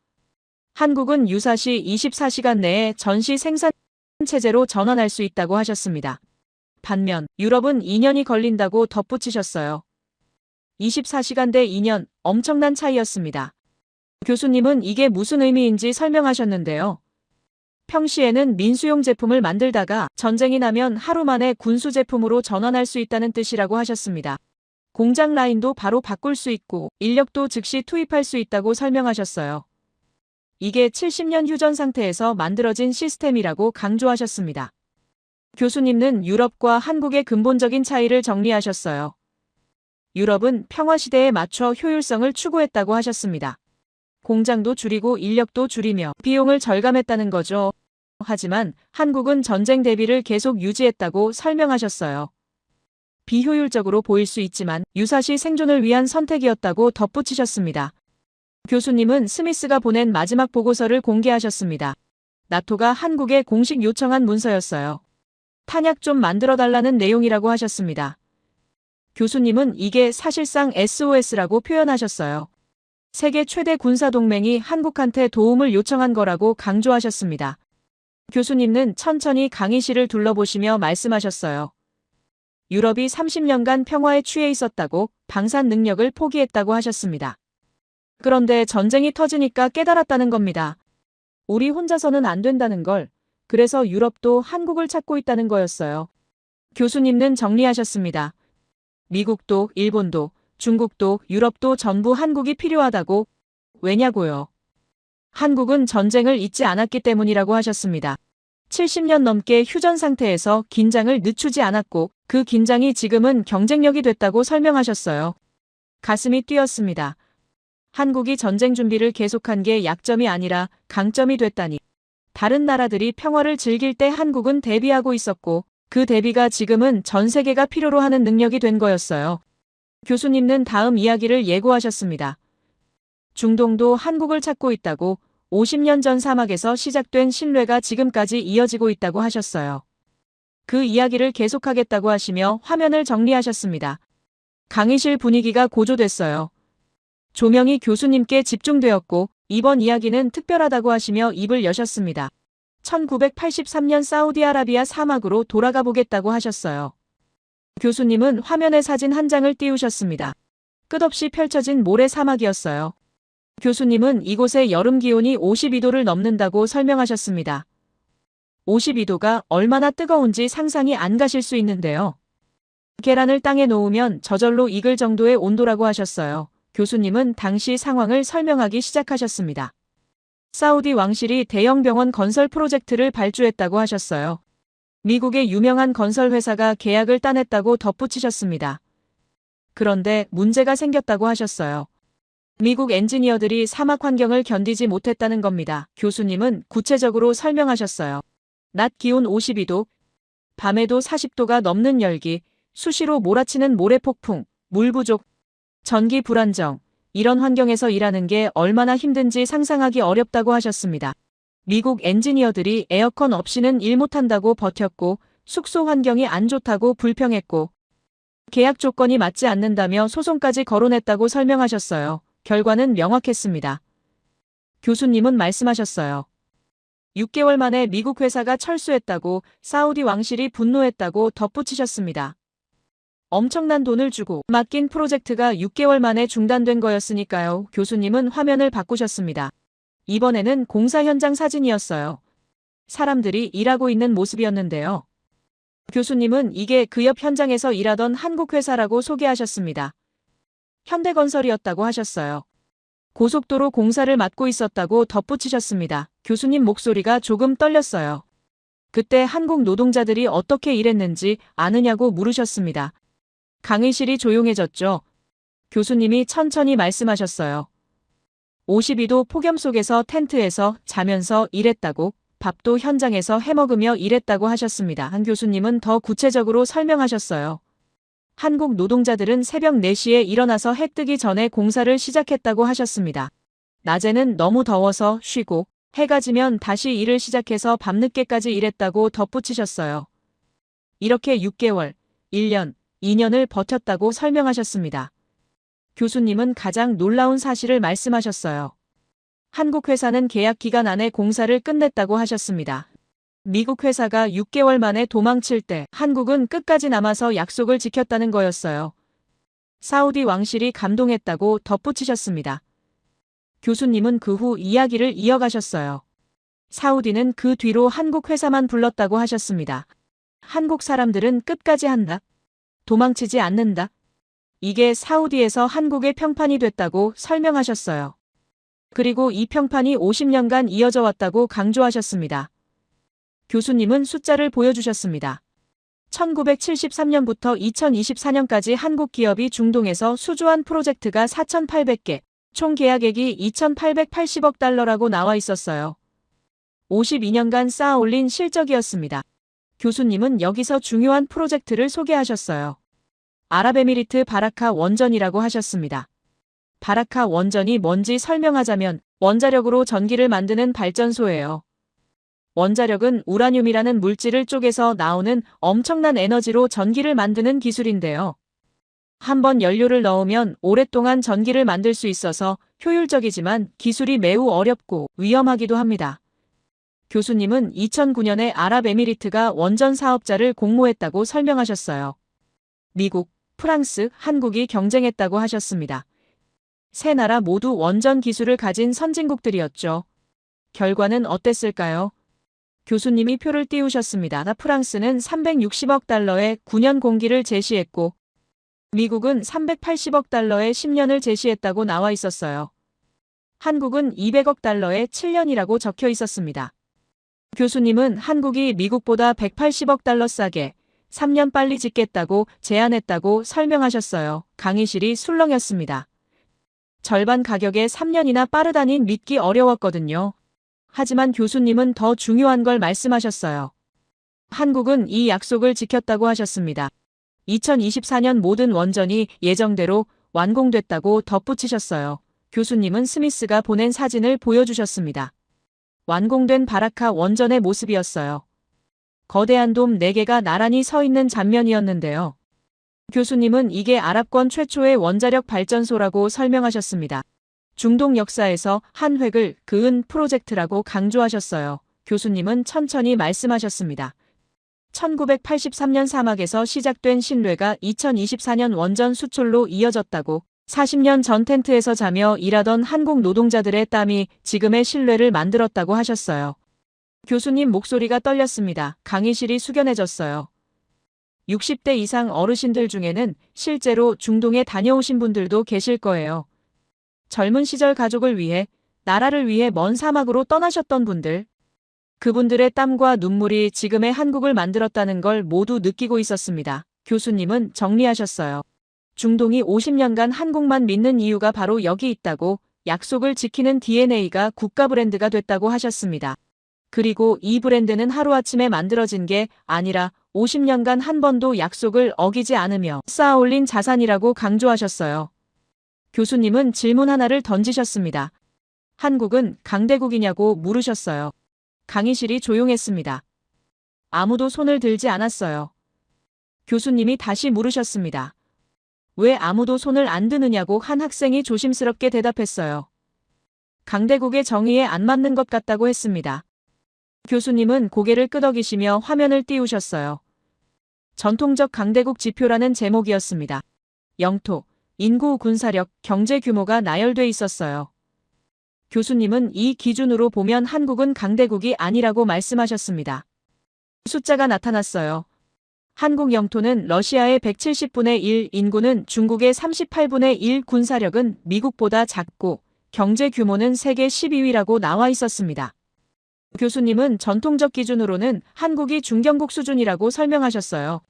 한국은 유사시 24시간 내에 전시 생산 체제로 전환할 수 있다고 하셨습니다. 반면 유럽은 2년이 걸린다고 덧붙이셨어요. 24시간 대 2년, 엄청난 차이였습니다. 교수님은 이게 무슨 의미인지 설명하셨는데요. 평시에는 민수용 제품을 만들다가 전쟁이 나면 하루 만에 군수 제품으로 전환할 수 있다는 뜻이라고 하셨습니다. 공장 라인도 바로 바꿀 수 있고 인력도 즉시 투입할 수 있다고 설명하셨어요. 이게 70년 휴전 상태에서 만들어진 시스템이라고 강조하셨습니다. 교수님은 유럽과 한국의 근본적인 차이를 정리하셨어요. 유럽은 평화시대에 맞춰 효율성을 추구했다고 하셨습니다. 공장도 줄이고 인력도 줄이며 비용을 절감했다는 거죠. 하지만 한국은 전쟁 대비를 계속 유지했다고 설명하셨어요. 비효율적으로 보일 수 있지만 유사시 생존을 위한 선택이었다고 덧붙이셨습니다. 교수님은 스미스가 보낸 마지막 보고서를 공개하셨습니다. 나토가 한국에 공식 요청한 문서였어요. 탄약 좀 만들어달라는 내용이라고 하셨습니다. 교수님은 이게 사실상 SOS라고 표현하셨어요. 세계 최대 군사동맹이 한국한테 도움을 요청한 거라고 강조하셨습니다. 교수님은 천천히 강의실을 둘러보시며 말씀하셨어요. 유럽이 30년간 평화에 취해 있었다고 방산 능력을 포기했다고 하셨습니다. 그런데 전쟁이 터지니까 깨달았다는 겁니다. 우리 혼자서는 안 된다는 걸. 그래서 유럽도 한국을 찾고 있다는 거였어요. 교수님은 정리하셨습니다. 미국도, 일본도, 중국도, 유럽도 전부 한국이 필요하다고. 왜냐고요? 한국은 전쟁을 잊지 않았기 때문이라고 하셨습니다. 70년 넘게 휴전 상태에서 긴장을 늦추지 않았고 그 긴장이 지금은 경쟁력이 됐다고 설명하셨어요. 가슴이 뛰었습니다. 한국이 전쟁 준비를 계속한 게 약점이 아니라 강점이 됐다니. 다른 나라들이 평화를 즐길 때 한국은 대비하고 있었고 그 대비가 지금은 전 세계가 필요로 하는 능력이 된 거였어요. 교수님은 다음 이야기를 예고하셨습니다. 중동도 한국을 찾고 있다고 50년 전 사막에서 시작된 신뢰가 지금까지 이어지고 있다고 하셨어요. 그 이야기를 계속하겠다고 하시며 화면을 정리하셨습니다. 강의실 분위기가 고조됐어요. 조명이 교수님께 집중되었고 이번 이야기는 특별하다고 하시며 입을 여셨습니다. 1983년 사우디아라비아 사막으로 돌아가 보겠다고 하셨어요. 교수님은 화면에 사진 한 장을 띄우셨습니다. 끝없이 펼쳐진 모래 사막이었어요. 교수님은 이곳의 여름 기온이 52도를 넘는다고 설명하셨습니다. 52도가 얼마나 뜨거운지 상상이 안 가실 수 있는데요. 계란을 땅에 놓으면 저절로 익을 정도의 온도라고 하셨어요. 교수님은 당시 상황을 설명하기 시작하셨습니다. 사우디 왕실이 대형 병원 건설 프로젝트를 발주했다고 하셨어요. 미국의 유명한 건설 회사가 계약을 따냈다고 덧붙이셨습니다. 그런데 문제가 생겼다고 하셨어요. 미국 엔지니어들이 사막 환경을 견디지 못했다는 겁니다. 교수님은 구체적으로 설명하셨어요. 낮 기온 52도, 밤에도 40도가 넘는 열기, 수시로 몰아치는 모래폭풍, 물 부족, 전기 불안정, 이런 환경에서 일하는 게 얼마나 힘든지 상상하기 어렵다고 하셨습니다. 미국 엔지니어들이 에어컨 없이는 일 못한다고 버텼고 숙소 환경이 안 좋다고 불평했고 계약 조건이 맞지 않는다며 소송까지 거론했다고 설명하셨어요. 결과는 명확했습니다. 교수님은 말씀하셨어요. 6개월 만에 미국 회사가 철수했다고 사우디 왕실이 분노했다고 덧붙이셨습니다. 엄청난 돈을 주고 맡긴 프로젝트가 6개월 만에 중단된 거였으니까요. 교수님은 화면을 바꾸셨습니다. 이번에는 공사 현장 사진이었어요. 사람들이 일하고 있는 모습이었는데요. 교수님은 이게 그 옆 현장에서 일하던 한국 회사라고 소개하셨습니다. 현대건설이었다고 하셨어요. 고속도로 공사를 맡고 있었다고 덧붙이셨습니다. 교수님 목소리가 조금 떨렸어요. 그때 한국 노동자들이 어떻게 일했는지 아느냐고 물으셨습니다. 강의실이 조용해졌죠. 교수님이 천천히 말씀하셨어요. 52도 폭염 속에서 텐트에서 자면서 일했다고, 밥도 현장에서 해먹으며 일했다고 하셨습니다. 한 교수님은 더 구체적으로 설명하셨어요. 한국 노동자들은 새벽 4시에 일어나서 해 뜨기 전에 공사를 시작했다고 하셨습니다. 낮에는 너무 더워서 쉬고 해가 지면 다시 일을 시작해서 밤늦게까지 일했다고 덧붙이셨어요. 이렇게 6개월, 1년, 2년을 버텼다고 설명하셨습니다. 교수님은 가장 놀라운 사실을 말씀하셨어요. 한국 회사는 계약 기간 안에 공사를 끝냈다고 하셨습니다. 미국 회사가 6개월 만에 도망칠 때 한국은 끝까지 남아서 약속을 지켰다는 거였어요. 사우디 왕실이 감동했다고 덧붙이셨습니다. 교수님은 그 후 이야기를 이어가셨어요. 사우디는 그 뒤로 한국 회사만 불렀다고 하셨습니다. 한국 사람들은 끝까지 한다. 도망치지 않는다. 이게 사우디에서 한국의 평판이 됐다고 설명하셨어요. 그리고 이 평판이 50년간 이어져 왔다고 강조하셨습니다. 교수님은 숫자를 보여주셨습니다. 1973년부터 2024년까지 한국 기업이 중동에서 수주한 프로젝트가 4,800개, 총 계약액이 2,880억 달러라고 나와 있었어요. 52년간 쌓아 올린 실적이었습니다. 교수님은 여기서 중요한 프로젝트를 소개하셨어요. 아랍에미리트 바라카 원전이라고 하셨습니다. 바라카 원전이 뭔지 설명하자면 원자력으로 전기를 만드는 발전소예요. 원자력은 우라늄이라는 물질을 쪼개서 나오는 엄청난 에너지로 전기를 만드는 기술인데요. 한번 연료를 넣으면 오랫동안 전기를 만들 수 있어서 효율적이지만 기술이 매우 어렵고 위험하기도 합니다. 교수님은 2009년에 아랍에미리트가 원전 사업자를 공모했다고 설명하셨어요. 미국, 프랑스, 한국이 경쟁했다고 하셨습니다. 세 나라 모두 원전 기술을 가진 선진국들이었죠. 결과는 어땠을까요? 교수님이 표를 띄우셨습니다. 프랑스는 360억 달러의 9년 공기를 제시했고 미국은 380억 달러의 10년을 제시했다고 나와 있었어요. 한국은 200억 달러의 7년이라고 적혀 있었습니다. 교수님은 한국이 미국보다 180억 달러 싸게 3년 빨리 짓겠다고 제안했다고 설명하셨어요. 강의실이 술렁였습니다. 절반 가격에 3년이나 빠르다니 믿기 어려웠거든요. 하지만 교수님은 더 중요한 걸 말씀하셨어요. 한국은 이 약속을 지켰다고 하셨습니다. 2024년 모든 원전이 예정대로 완공됐다고 덧붙이셨어요. 교수님은 스미스가 보낸 사진을 보여주셨습니다. 완공된 바라카 원전의 모습이었어요. 거대한 돔 4개가 나란히 서 있는 장면이었는데요. 교수님은 이게 아랍권 최초의 원자력 발전소라고 설명하셨습니다. 중동 역사에서 한 획을 그은 프로젝트라고 강조하셨어요. 교수님은 천천히 말씀하셨습니다. 1983년 사막에서 시작된 신뢰가 2024년 원전 수출로 이어졌다고 40년 전 텐트에서 자며 일하던 한국 노동자들의 땀이 지금의 신뢰를 만들었다고 하셨어요. 교수님 목소리가 떨렸습니다. 강의실이 숙연해졌어요. 60대 이상 어르신들 중에는 실제로 중동에 다녀오신 분들도 계실 거예요. 젊은 시절 가족을 위해, 나라를 위해 먼 사막으로 떠나셨던 분들. 그분들의 땀과 눈물이 지금의 한국을 만들었다는 걸 모두 느끼고 있었습니다. 교수님은 정리하셨어요. 중동이 50년간 한국만 믿는 이유가 바로 여기 있다고, 약속을 지키는 DNA가 국가 브랜드가 됐다고 하셨습니다. 그리고 이 브랜드는 하루아침에 만들어진 게 아니라 50년간 한 번도 약속을 어기지 않으며 쌓아 올린 자산이라고 강조하셨어요. 교수님은 질문 하나를 던지셨습니다. 한국은 강대국이냐고 물으셨어요. 강의실이 조용했습니다. 아무도 손을 들지 않았어요. 교수님이 다시 물으셨습니다. 왜 아무도 손을 안 드느냐고 한 학생이 조심스럽게 대답했어요. 강대국의 정의에 안 맞는 것 같다고 했습니다. 교수님은 고개를 끄덕이시며 화면을 띄우셨어요. 전통적 강대국 지표라는 제목이었습니다. 영토, 인구, 군사력, 경제 규모가 나열돼 있었어요. 교수님은 이 기준으로 보면 한국은 강대국이 아니라고 말씀하셨습니다. 숫자가 나타났어요. 한국 영토는 러시아의 170분의 1, 인구는 중국의 38분의 1, 군사력은 미국보다 작고 경제 규모는 세계 12위라고 나와 있었습니다. 교수님은 전통적 기준으로는 한국이 중견국 수준이라고 설명하셨어요.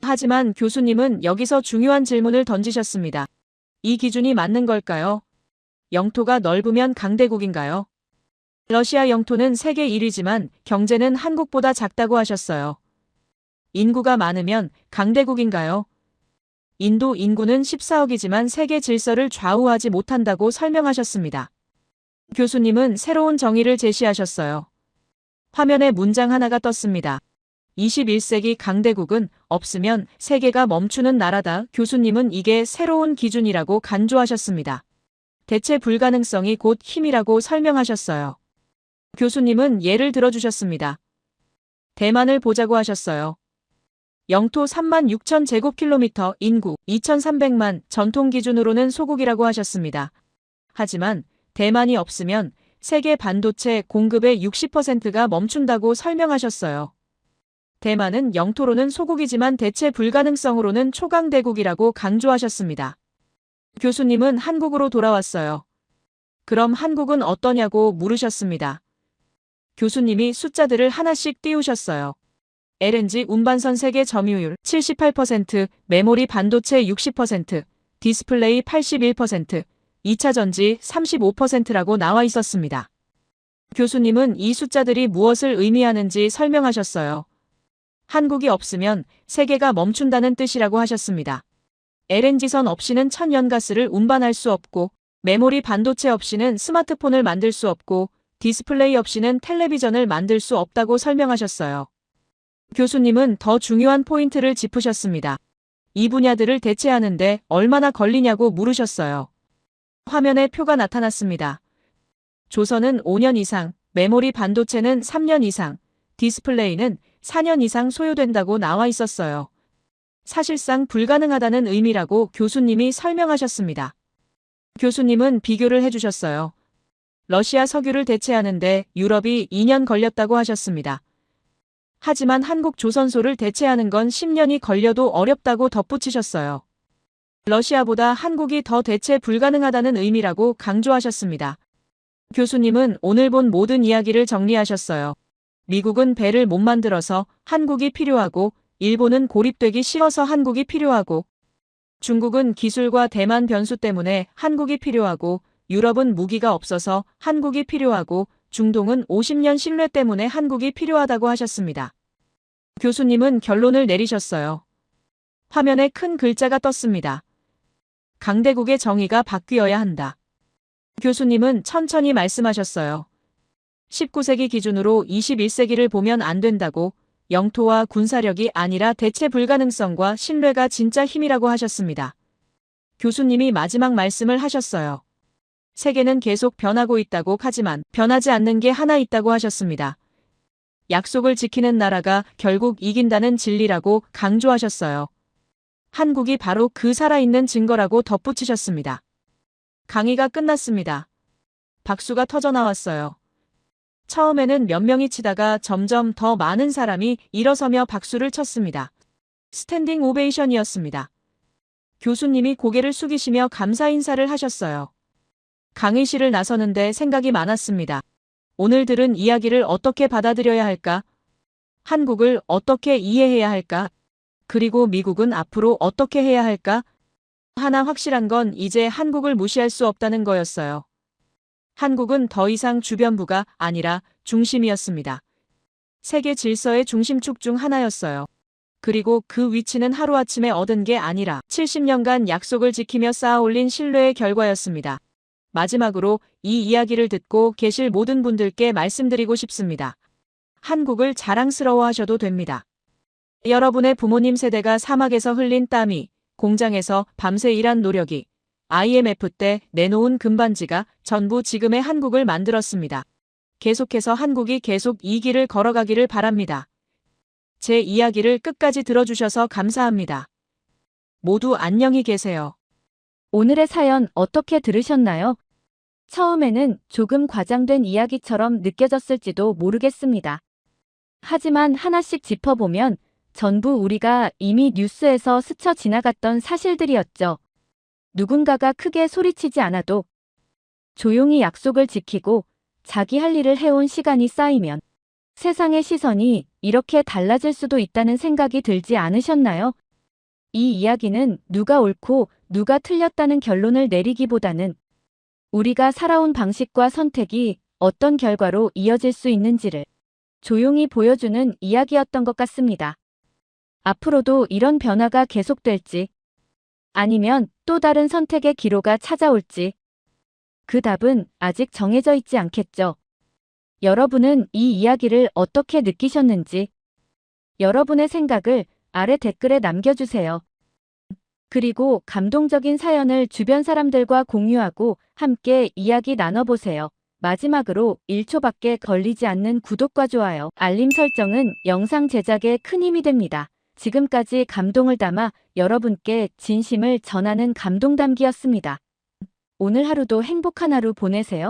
하지만 교수님은 여기서 중요한 질문을 던지셨습니다. 이 기준이 맞는 걸까요? 영토가 넓으면 강대국인가요? 러시아 영토는 세계 1위지만 경제는 한국보다 작다고 하셨어요. 인구가 많으면 강대국인가요? 인도 인구는 14억이지만 세계 질서를 좌우하지 못한다고 설명하셨습니다. 교수님은 새로운 정의를 제시하셨어요. 화면에 문장 하나가 떴습니다. 21세기 강대국은 없으면 세계가 멈추는 나라다. 교수님은 이게 새로운 기준이라고 간주하셨습니다. 대체 불가능성이 곧 힘이라고 설명하셨어요. 교수님은 예를 들어주셨습니다. 대만을 보자고 하셨어요. 영토 3만 6천 제곱킬로미터, 인구 2,300만, 전통 기준으로는 소국이라고 하셨습니다. 하지만 대만이 없으면 세계 반도체 공급의 60%가 멈춘다고 설명하셨어요. 대만은 영토로는 소국이지만 대체 불가능성으로는 초강대국이라고 강조하셨습니다. 교수님은 한국으로 돌아왔어요. 그럼 한국은 어떠냐고 물으셨습니다. 교수님이 숫자들을 하나씩 띄우셨어요. LNG 운반선 세계 점유율 78%, 메모리 반도체 60%, 디스플레이 81%, 2차 전지 35%라고 나와 있었습니다. 교수님은 이 숫자들이 무엇을 의미하는지 설명하셨어요. 한국이 없으면 세계가 멈춘다는 뜻이라고 하셨습니다. LNG선 없이는 천연가스를 운반할 수 없고, 메모리 반도체 없이는 스마트폰을 만들 수 없고, 디스플레이 없이는 텔레비전을 만들 수 없다고 설명하셨어요. 교수님은 더 중요한 포인트를 짚으셨습니다. 이 분야들을 대체하는데 얼마나 걸리냐고 물으셨어요. 화면에 표가 나타났습니다. 조선은 5년 이상, 메모리 반도체는 3년 이상, 디스플레이는 4년 이상 소요된다고 나와 있었어요. 사실상 불가능하다는 의미라고 교수님이 설명하셨습니다. 교수님은 비교를 해주셨어요. 러시아 석유를 대체하는데 유럽이 2년 걸렸다고 하셨습니다. 하지만 한국 조선소를 대체하는 건 10년이 걸려도 어렵다고 덧붙이셨어요. 러시아보다 한국이 더 대체 불가능하다는 의미라고 강조하셨습니다. 교수님은 오늘 본 모든 이야기를 정리하셨어요. 미국은 배를 못 만들어서 한국이 필요하고, 일본은 고립되기 싫어서 한국이 필요하고, 중국은 기술과 대만 변수 때문에 한국이 필요하고, 유럽은 무기가 없어서 한국이 필요하고, 중동은 50년 신뢰 때문에 한국이 필요하다고 하셨습니다. 교수님은 결론을 내리셨어요. 화면에 큰 글자가 떴습니다. 강대국의 정의가 바뀌어야 한다. 교수님은 천천히 말씀하셨어요. 19세기 기준으로 21세기를 보면 안 된다고, 영토와 군사력이 아니라 대체 불가능성과 신뢰가 진짜 힘이라고 하셨습니다. 교수님이 마지막 말씀을 하셨어요. 세계는 계속 변하고 있다고 하지만 변하지 않는 게 하나 있다고 하셨습니다. 약속을 지키는 나라가 결국 이긴다는 진리라고 강조하셨어요. 한국이 바로 그 살아있는 증거라고 덧붙이셨습니다. 강의가 끝났습니다. 박수가 터져나왔어요. 처음에는 몇 명이 치다가 점점 더 많은 사람이 일어서며 박수를 쳤습니다. 스탠딩 오베이션이었습니다. 교수님이 고개를 숙이시며 감사 인사를 하셨어요. 강의실을 나서는데 생각이 많았습니다. 오늘 들은 이야기를 어떻게 받아들여야 할까? 한국을 어떻게 이해해야 할까? 그리고 미국은 앞으로 어떻게 해야 할까? 하나 확실한 건 이제 한국을 무시할 수 없다는 거였어요. 한국은 더 이상 주변부가 아니라 중심이었습니다. 세계 질서의 중심축 중 하나였어요. 그리고 그 위치는 하루아침에 얻은 게 아니라 70년간 약속을 지키며 쌓아올린 신뢰의 결과였습니다. 마지막으로 이 이야기를 듣고 계실 모든 분들께 말씀드리고 싶습니다. 한국을 자랑스러워하셔도 됩니다. 여러분의 부모님 세대가 사막에서 흘린 땀이, 공장에서 밤새 일한 노력이, IMF 때 내놓은 금반지가 전부 지금의 한국을 만들었습니다. 계속해서 한국이 계속 이 길을 걸어가기를 바랍니다. 제 이야기를 끝까지 들어주셔서 감사합니다. 모두 안녕히 계세요. 오늘의 사연 어떻게 들으셨나요? 처음에는 조금 과장된 이야기처럼 느껴졌을지도 모르겠습니다. 하지만 하나씩 짚어보면 전부 우리가 이미 뉴스에서 스쳐 지나갔던 사실들이었죠. 누군가가 크게 소리치지 않아도 조용히 약속을 지키고 자기 할 일을 해온 시간이 쌓이면 세상의 시선이 이렇게 달라질 수도 있다는 생각이 들지 않으셨나요? 이 이야기는 누가 옳고 누가 틀렸다는 결론을 내리기보다는 우리가 살아온 방식과 선택이 어떤 결과로 이어질 수 있는지를 조용히 보여주는 이야기였던 것 같습니다. 앞으로도 이런 변화가 계속될지 아니면 또 다른 선택의 기로가 찾아올지 그 답은 아직 정해져 있지 않겠죠. 여러분은 이 이야기를 어떻게 느끼셨는지 여러분의 생각을 아래 댓글에 남겨주세요. 그리고 감동적인 사연을 주변 사람들과 공유하고 함께 이야기 나눠보세요. 마지막으로 1초밖에 걸리지 않는 구독과 좋아요, 알림 설정은 영상 제작에 큰 힘이 됩니다. 지금까지 감동을 담아 여러분께 진심을 전하는 감동담기였습니다. 오늘 하루도 행복한 하루 보내세요.